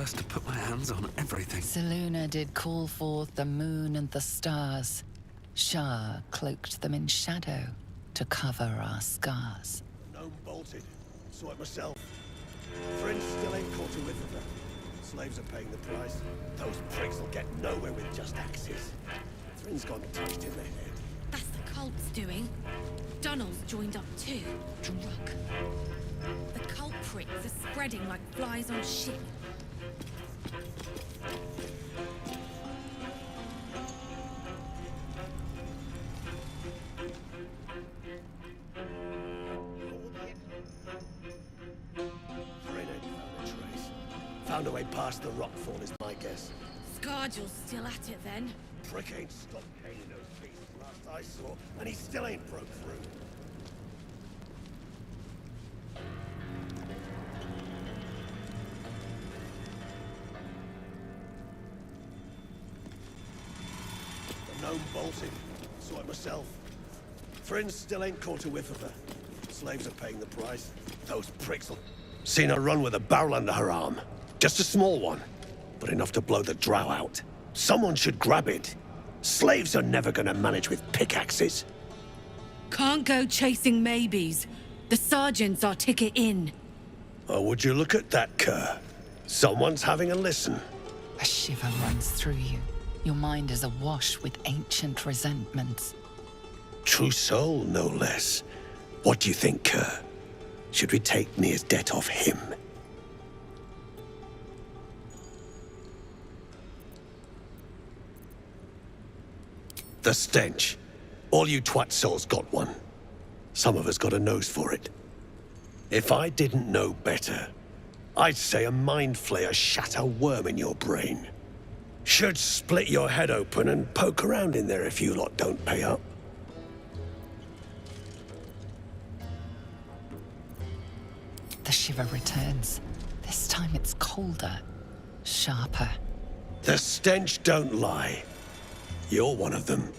To put my hands on everything. Selûne did call forth the moon and the stars. Shah cloaked them in shadow to cover our scars. Gnome bolted. Saw it myself. Friends still ain't caught a whiff of her. Slaves are paying the price. Those pricks will get nowhere with just axes. Friends got touched in their head. That's the cult's doing. Dunnell's joined up too. Drug. The culprits are spreading like flies on shit. Found a way past the rockfall is my guess. Scargill's still at it then. Prick ain't stopped caning those beasts last I saw, and he still ain't broke through. The gnome bolted. Saw it myself. Friends still ain't caught a whiff of her. Slaves are paying the price. Those pricks will... Seen her run with a barrel under her arm. Just a small one, but enough to blow the drow out. Someone should grab it. Slaves are never gonna manage with pickaxes. Can't go chasing maybes. The sergeant's our ticket in. Oh, would you look at that, Kerr? Someone's having a listen. A shiver runs through you. Your mind is awash with ancient resentments. True soul, no less. What do you think, Kerr? Should we take Nir's debt off him? The stench. All you twat souls got one. Some of us got a nose for it. If I didn't know better, I'd say a mind flayer shat a worm in your brain. Should split your head open and poke around in there if you lot don't pay up. The shiver returns. This time it's colder, sharper. The stench don't lie. You're one of them.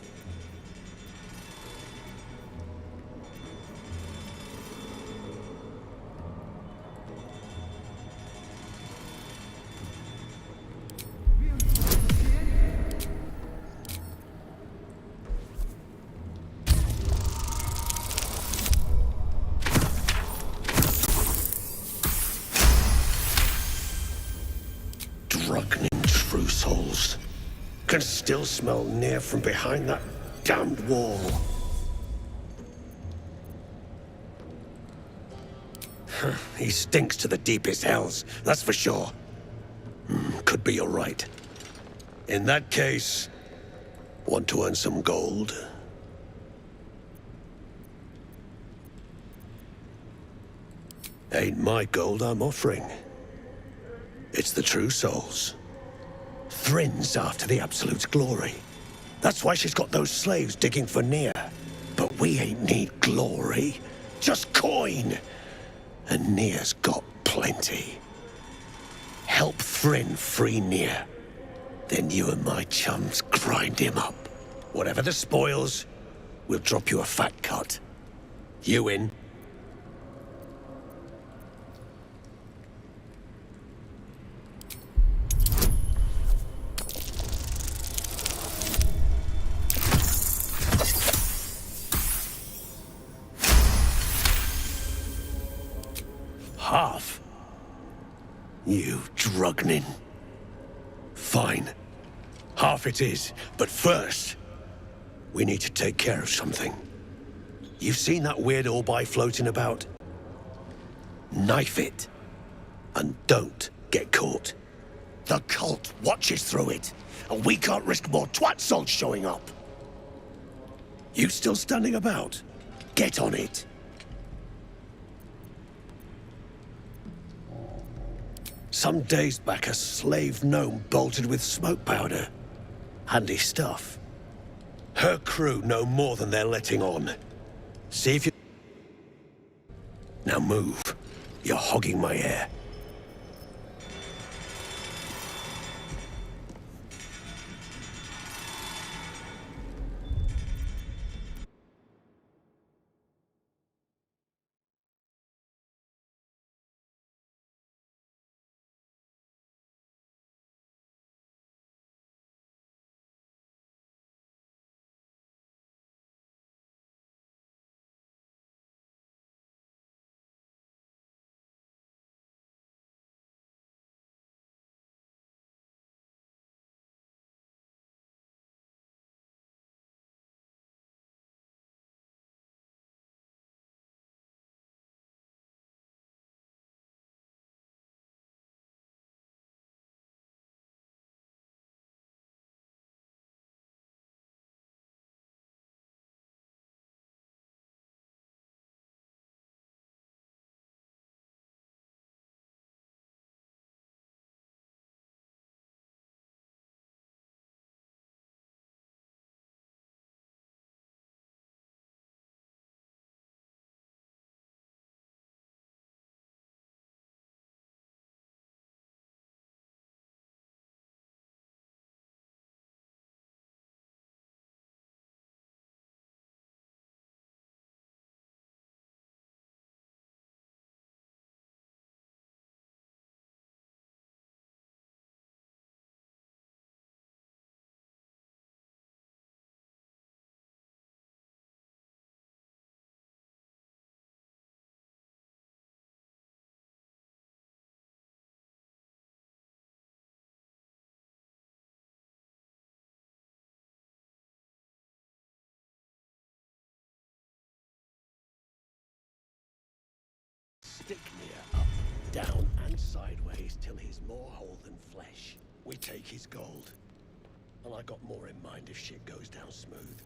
Drunken true souls. Can still smell near from behind that damned wall. He stinks to the deepest hells, that's for sure. Could be you're right. In that case, want to earn some gold? Ain't my gold I'm offering. It's the true souls. Thrin's after the Absolute's glory. That's why she's got those slaves digging for Nia. But we ain't need glory, just coin. And Nia's got plenty. Help Thrin free Nia. Then you and my chums grind him up. Whatever the spoils, we'll drop you a fat cut. You in? Half? You drugnin. Fine. Half it is, but first, we need to take care of something. You've seen that weird orb floating about? Knife it. And don't get caught. The cult watches through it, and we can't risk more twat souls showing up. You still standing about? Get on it. Some days back, a slave gnome bolted with smoke powder. Handy stuff. Her crew know more than they're letting on. See if you... Now move. You're hogging my air. Stick Nia up, down, and sideways till he's more whole than flesh. We take his gold. And I got more in mind if shit goes down smooth.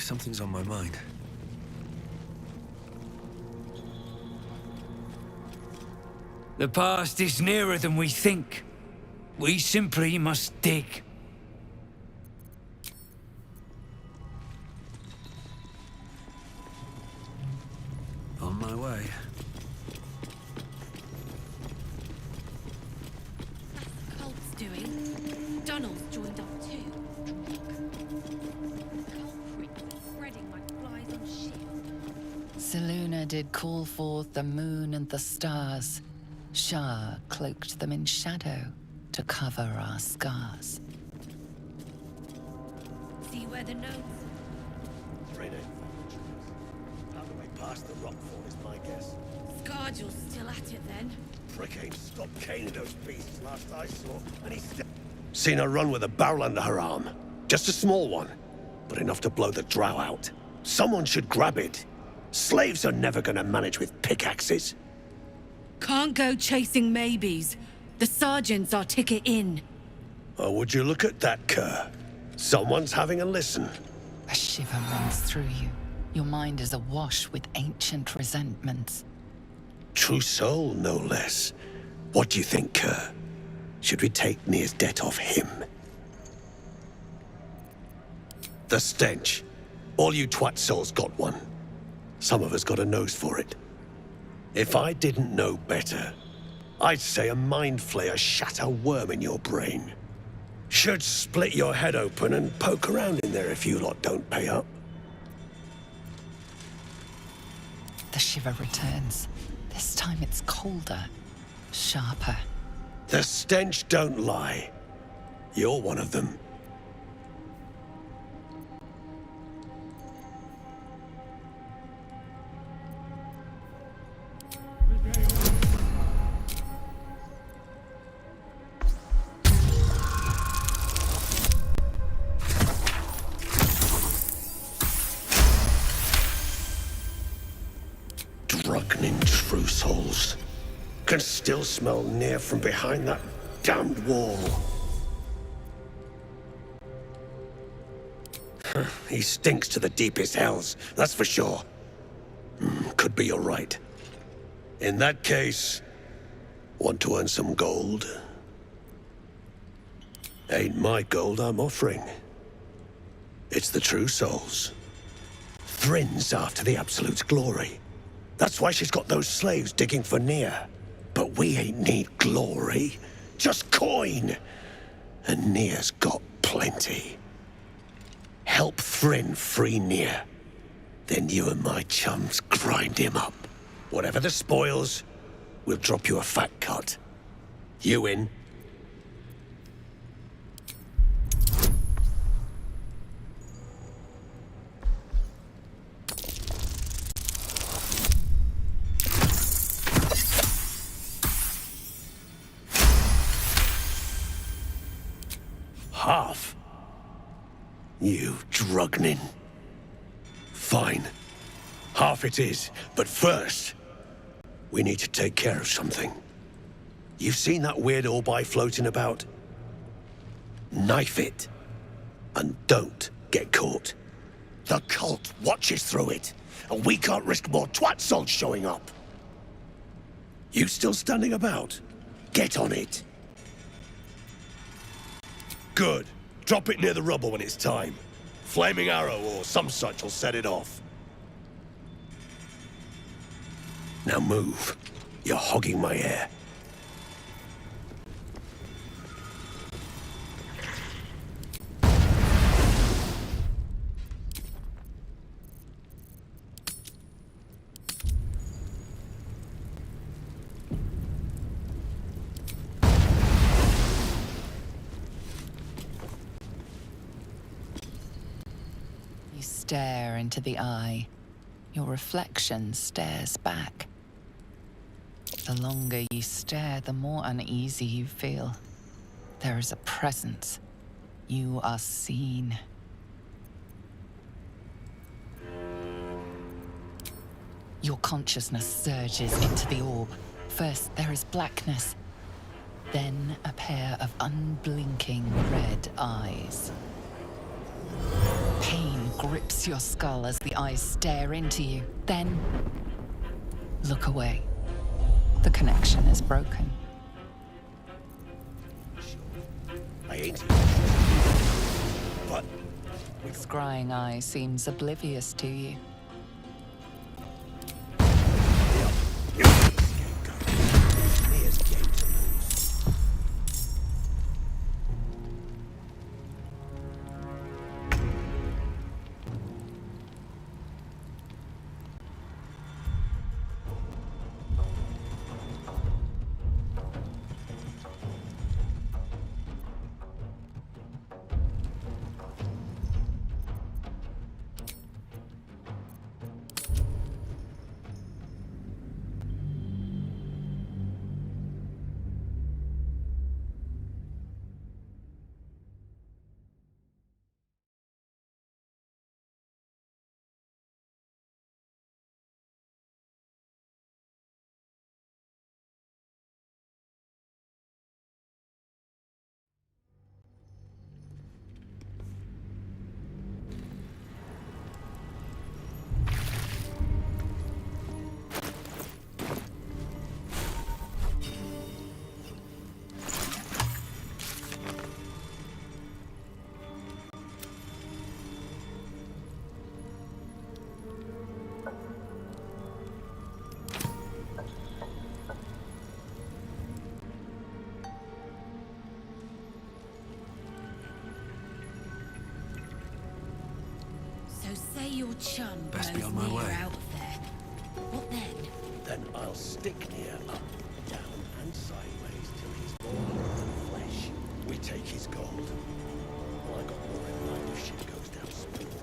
Something's on my mind. The past is nearer than we think. We simply must dig. On my way. Cult's doing. Donald's joined up too. Culprits are spreading like flies on shit. Seluna did call forth the moon and the stars. Shah cloaked them in shadow to cover our scars. See where the notes. Train ain't found the way past the rockfall is my guess. Scargill's still at it then. Prick ain't stopped caning those beasts last I saw, and he's still... Seen her run with a barrel under her arm. Just a small one, but enough to blow the drow out. Someone should grab it. Slaves are never gonna manage with pickaxes. Can't go chasing maybes. The sergeant's our ticket in. Oh, would you look at that, Kerr? Someone's having a listen. A shiver runs through you. Your mind is awash with ancient resentments. True soul, no less. What do you think, Kerr? Should we take Nir's debt off him? The stench. All you twat souls got one. Some of us got a nose for it. If I didn't know better, I'd say a mind flayer shat a worm in your brain. Should split your head open and poke around in there if you lot don't pay up. The shiver returns. This time it's colder, sharper. The stench don't lie. You're one of them. Drugnin true souls. Can still smell Nir from behind that damned wall. He stinks to the deepest hells, that's for sure. Could be you're right. In that case, want to earn some gold? Ain't my gold I'm offering. It's the true souls. Thrin's after the Absolute's glory. That's why she's got those slaves digging for Nir. But we ain't need glory, just coin. And Nir's got plenty. Help Thrin free Nir. Then you and my chums grind him up. Whatever the spoils, we'll drop you a fat cut. You in? Half? You drugnin. Fine. Half it is, but first, we need to take care of something. You've seen that weird orbi floating about? Knife it. And don't get caught. The cult watches through it, and we can't risk more twat souls showing up. You still standing about? Get on it. Good. Drop it near the rubble when it's time. Flaming arrow or some such will set it off. Now move. You're hogging my air. You stare into the eye. Your reflection stares back. The longer you stare, the more uneasy you feel. There is a presence. You are seen. Your consciousness surges into the orb. First, there is blackness. Then, a pair of unblinking red eyes. Pain grips your skull as the eyes stare into you. Then, look away. The connection is broken. I ain't. But Scrying eye seems oblivious to you. So say your chum Best be blows on my near way. out of there. What then? then I'll stick near up, down, and sideways till he's more than flesh. We take his gold. Well, I got more in mind if shit goes down smooth.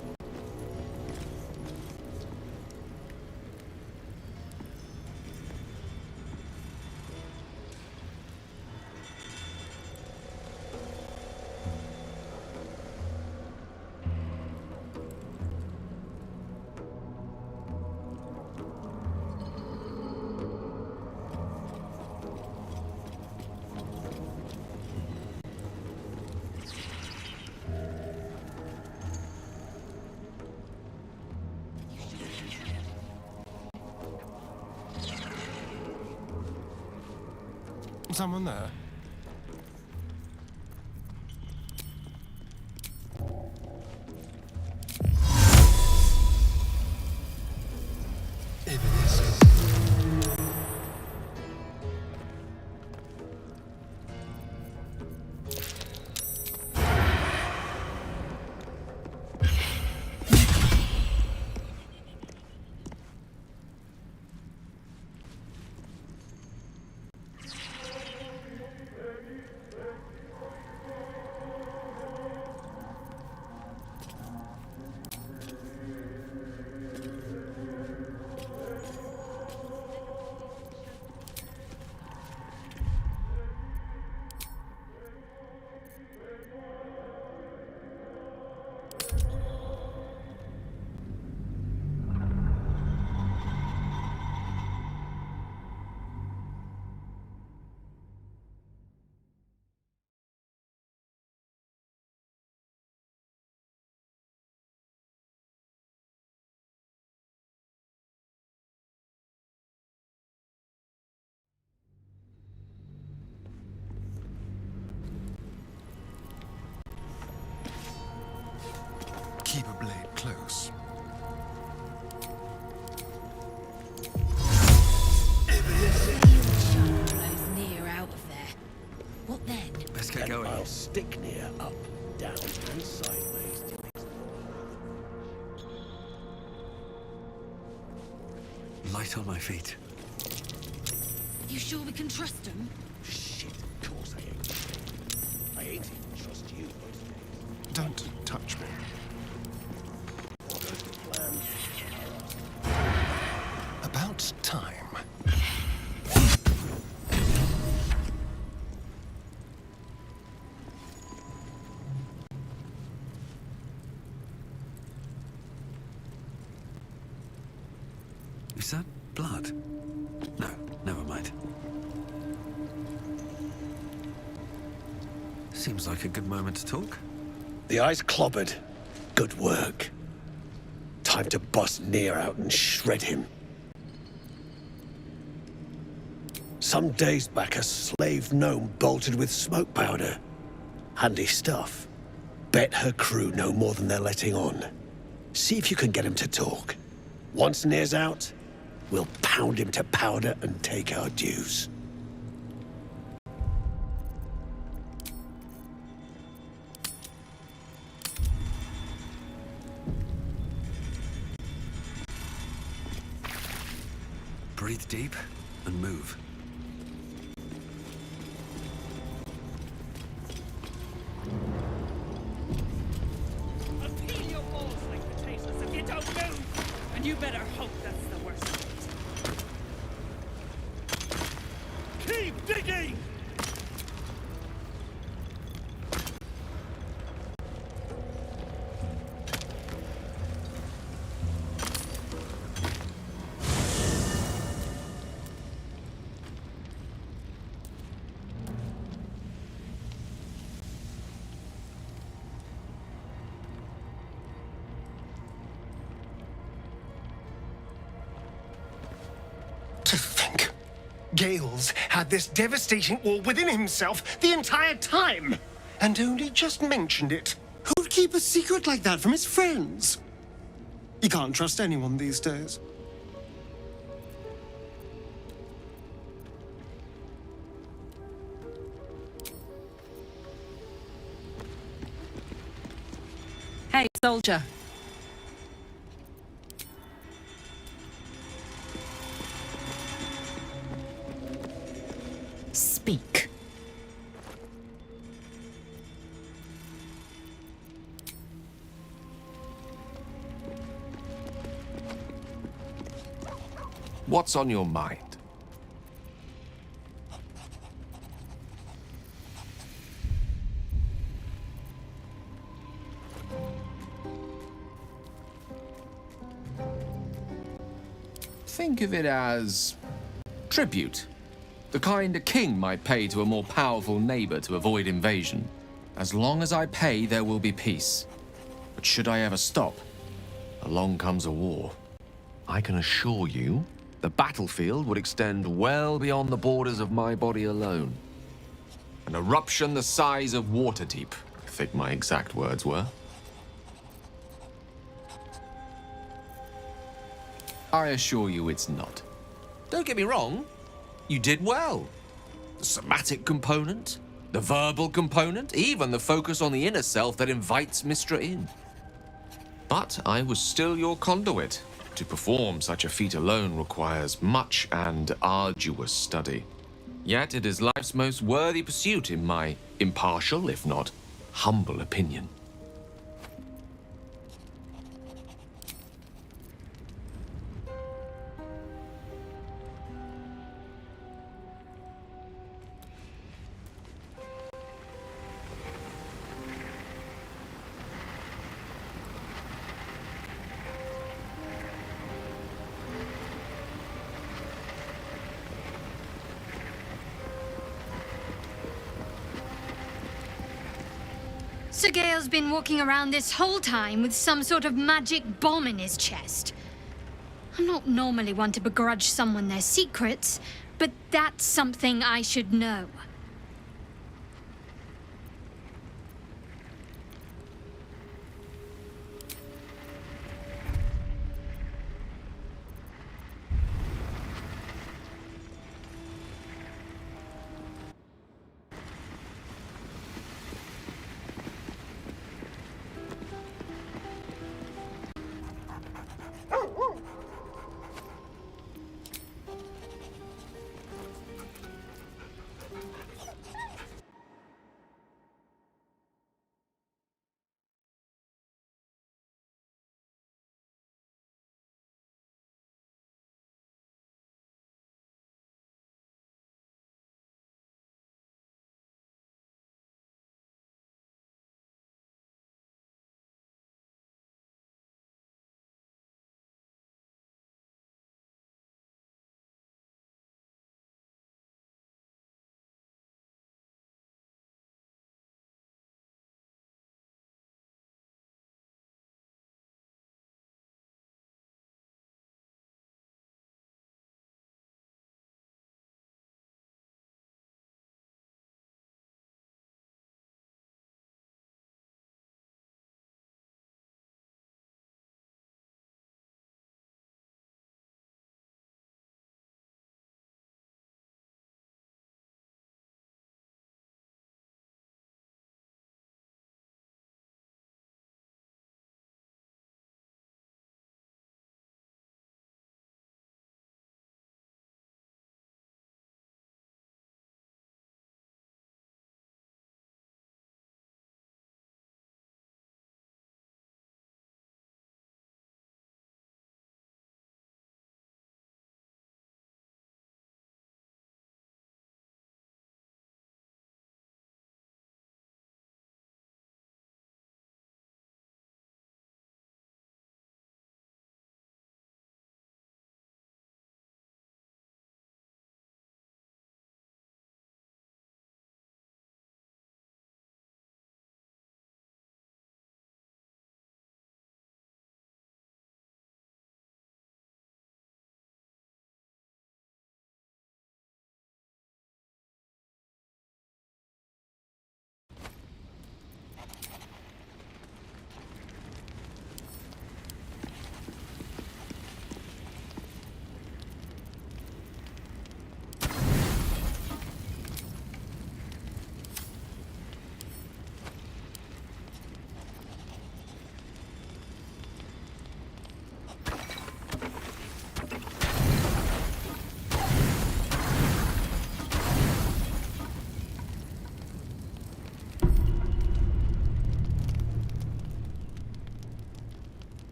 Someone there? Keep a blade close. Blows near out of there. What then? Let's get Then going. I'll stick near up, down, and sideways till he's Light on my feet. You sure we can trust him? shit. Of course I ain't. I ain't even trust you most days. Don't touch me. What goes to plan? About time. Is that blood? No, never mind. Seems like a good moment to talk. The eye's clobbered. Good work. Time to bust Near out and shred him. Some days back, a slave gnome bolted with smoke powder. Handy stuff. Bet her crew know more than they're letting on. See if you can get him to talk. Once Near's out, we'll pound him to powder and take our dues. Breathe deep and move. I'll peel your balls like potatoes if you don't move! And you better hope that's the worst of it. Keep digging! To think, Gales had this devastating war within himself the entire time, and only just mentioned it. Who'd keep a secret like that from his friends? You can't trust anyone these days. Hey, soldier. Speak. What's on your mind? Think of it as tribute. The kind a king might pay to a more powerful neighbor to avoid invasion. As long as I pay, there will be peace. But should I ever stop, along comes a war. I can assure you, the battlefield would extend well beyond the borders of my body alone. An eruption the size of Waterdeep, I think my exact words were. I assure you it's not. Don't get me wrong, you did well. The somatic component, the verbal component, even the focus on the inner self that invites Mystra in. But I was still your conduit. To perform such a feat alone requires much and arduous study. Yet it is life's most worthy pursuit in my impartial, if not humble opinion. Sir Gale's been walking around this whole time with some sort of magic bomb in his chest. I'm not normally one to begrudge someone their secrets, but that's something I should know.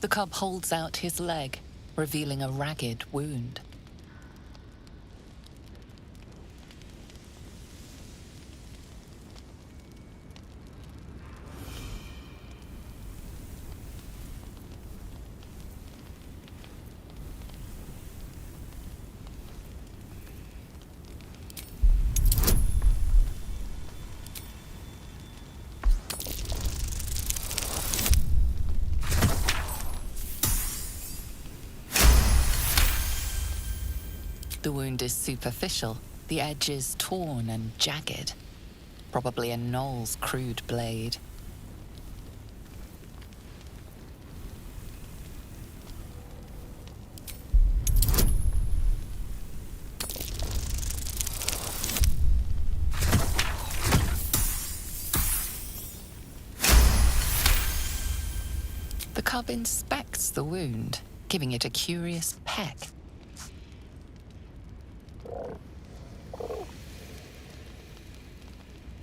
The cub holds out his leg, revealing a ragged wound. The wound is superficial, the edge is torn and jagged. Probably a gnoll's crude blade. The cub inspects the wound, giving it a curious peck.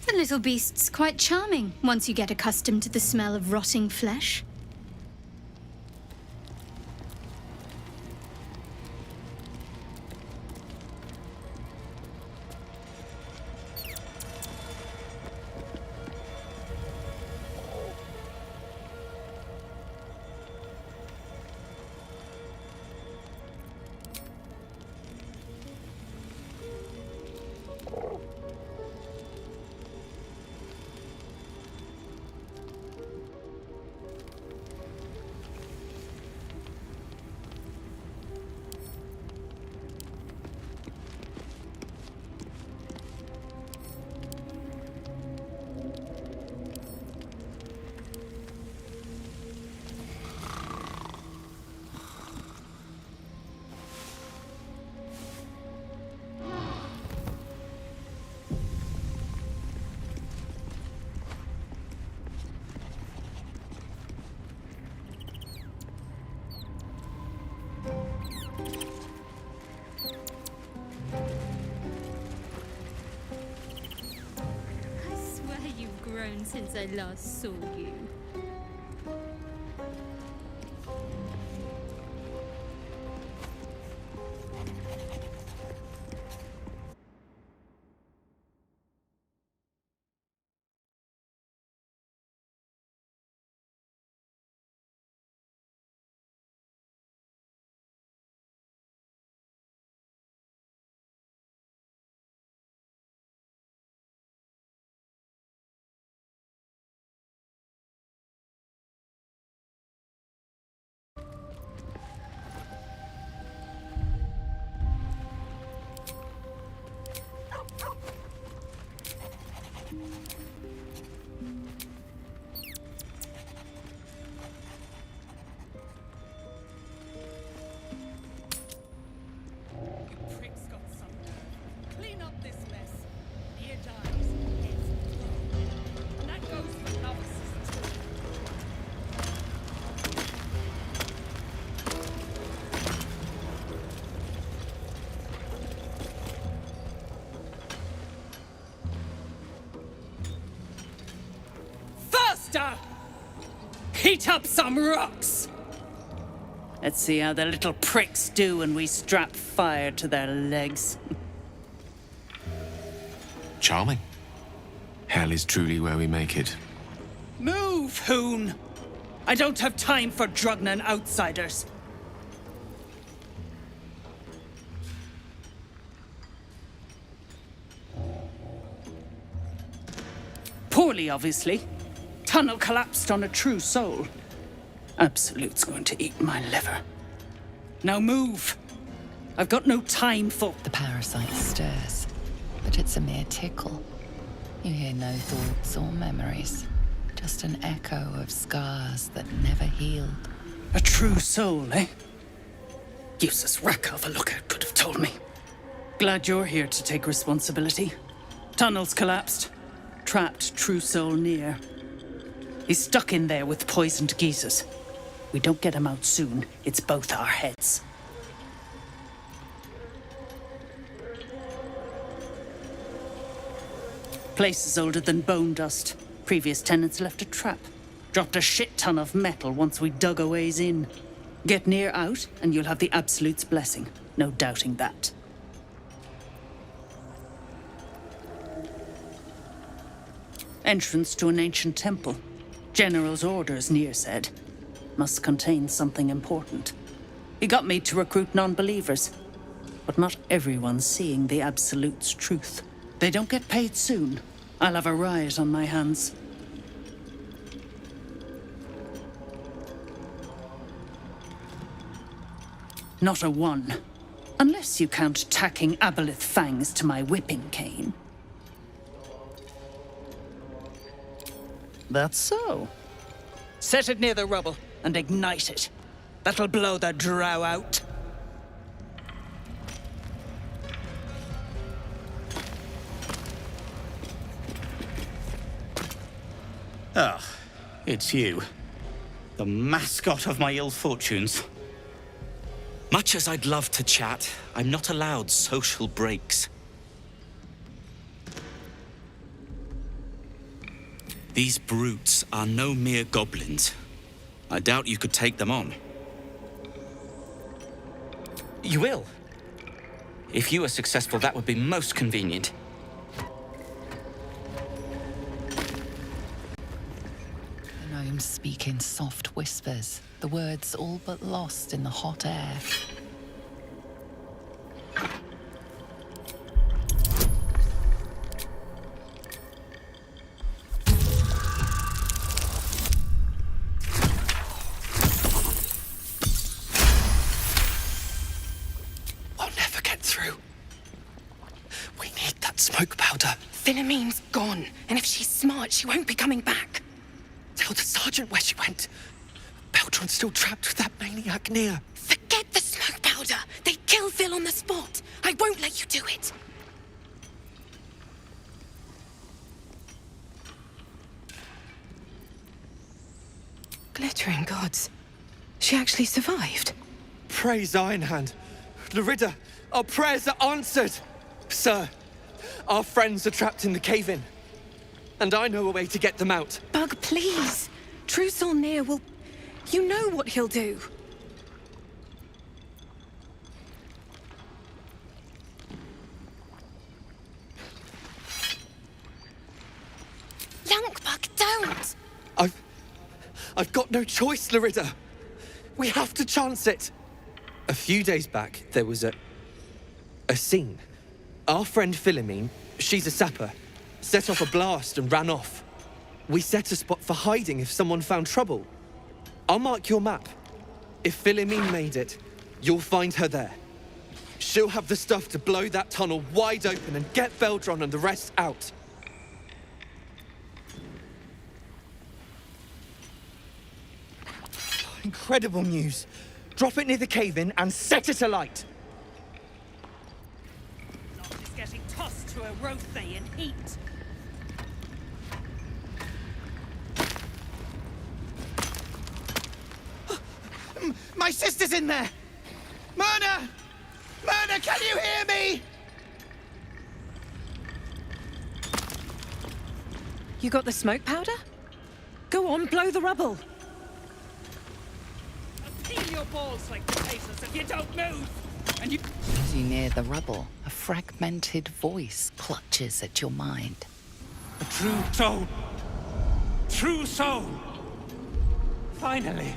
The little beast's quite charming once you get accustomed to the smell of rotting flesh. Since I last saw you. Heat up some rocks! Let's see how the little pricks do when we strap fire to their legs. Charming. Hell is truly where we make it. Move, Hoon! I don't have time for Drugnan outsiders. Poorly, obviously. Tunnel collapsed on a true soul. Absolute's going to eat my liver. Now move! I've got no time for... The parasite stirs, but it's a mere tickle. You hear no thoughts or memories, just an echo of scars that never healed. A true soul, eh? Useless Rakover lookout could have told me. Glad you're here to take responsibility. Tunnel's collapsed. Trapped true soul near. He's stuck in there with poisoned geezers. We don't get him out soon, it's both our heads. Place is older than bone dust. Previous tenants left a trap. Dropped a shit ton of metal once we dug a ways in. Get near out, and you'll have the Absolute's blessing. No doubting that. Entrance to an ancient temple. General's orders, Nier said. Must contain something important. He got me to recruit non-believers. But not everyone's seeing the Absolute's truth. They don't get paid soon. I'll have a riot on my hands. Not a one. Unless you count tacking aboleth fangs to my whipping cane. That's so. Set it near the rubble and ignite it. That'll blow the drow out. Ah, it's you. The mascot of my ill fortunes. Much as I'd love to chat, I'm not allowed social breaks. These brutes are no mere goblins. I doubt you could take them on. You will. If you are successful, that would be most convenient. The gnomes speak in soft whispers, the words all but lost in the hot air. Smoke powder. Philommene's gone, and if she's smart, she won't be coming back. Tell the sergeant where she went. Baldur still trapped with that maniac Nier. Forget the smoke powder. They'd kill Phil on the spot. I won't let you do it. Glittering gods. She actually survived. Praise Ironhand. Larida, our prayers are answered. Sir, our friends are trapped in the cave-in. And I know a way to get them out. Bug, please. True Soul Nier will... You know what he'll do. Lankbug, don't! I've got no choice, Larida. We have to chance it. A few days back, there was a scene. Our friend Philomene, she's a sapper, set off a blast and ran off. We set a spot for hiding if someone found trouble. I'll mark your map. If Philomene made it, you'll find her there. She'll have the stuff to blow that tunnel wide open and get Beldron and the rest out. Incredible news. Drop it near the cave-in and set it alight. Getting tossed to a Rothe in heat. My sister's in there! Myrna! Myrna, can you hear me? You got the smoke powder? Go on, blow the rubble. I'll peel your balls like potatoes if you don't move! And you... As you near the rubble, a fragmented voice clutches at your mind. A true soul. True soul. Finally.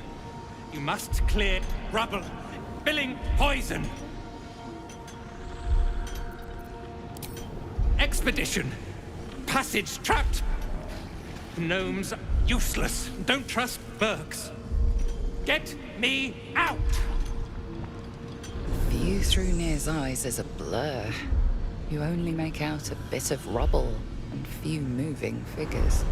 You must clear rubble. Spilling poison. Expedition. Passage trapped. Gnomes useless. Don't trust Burks. Get me out. View through Nier's eyes is a blur. You only make out a bit of rubble and few moving figures.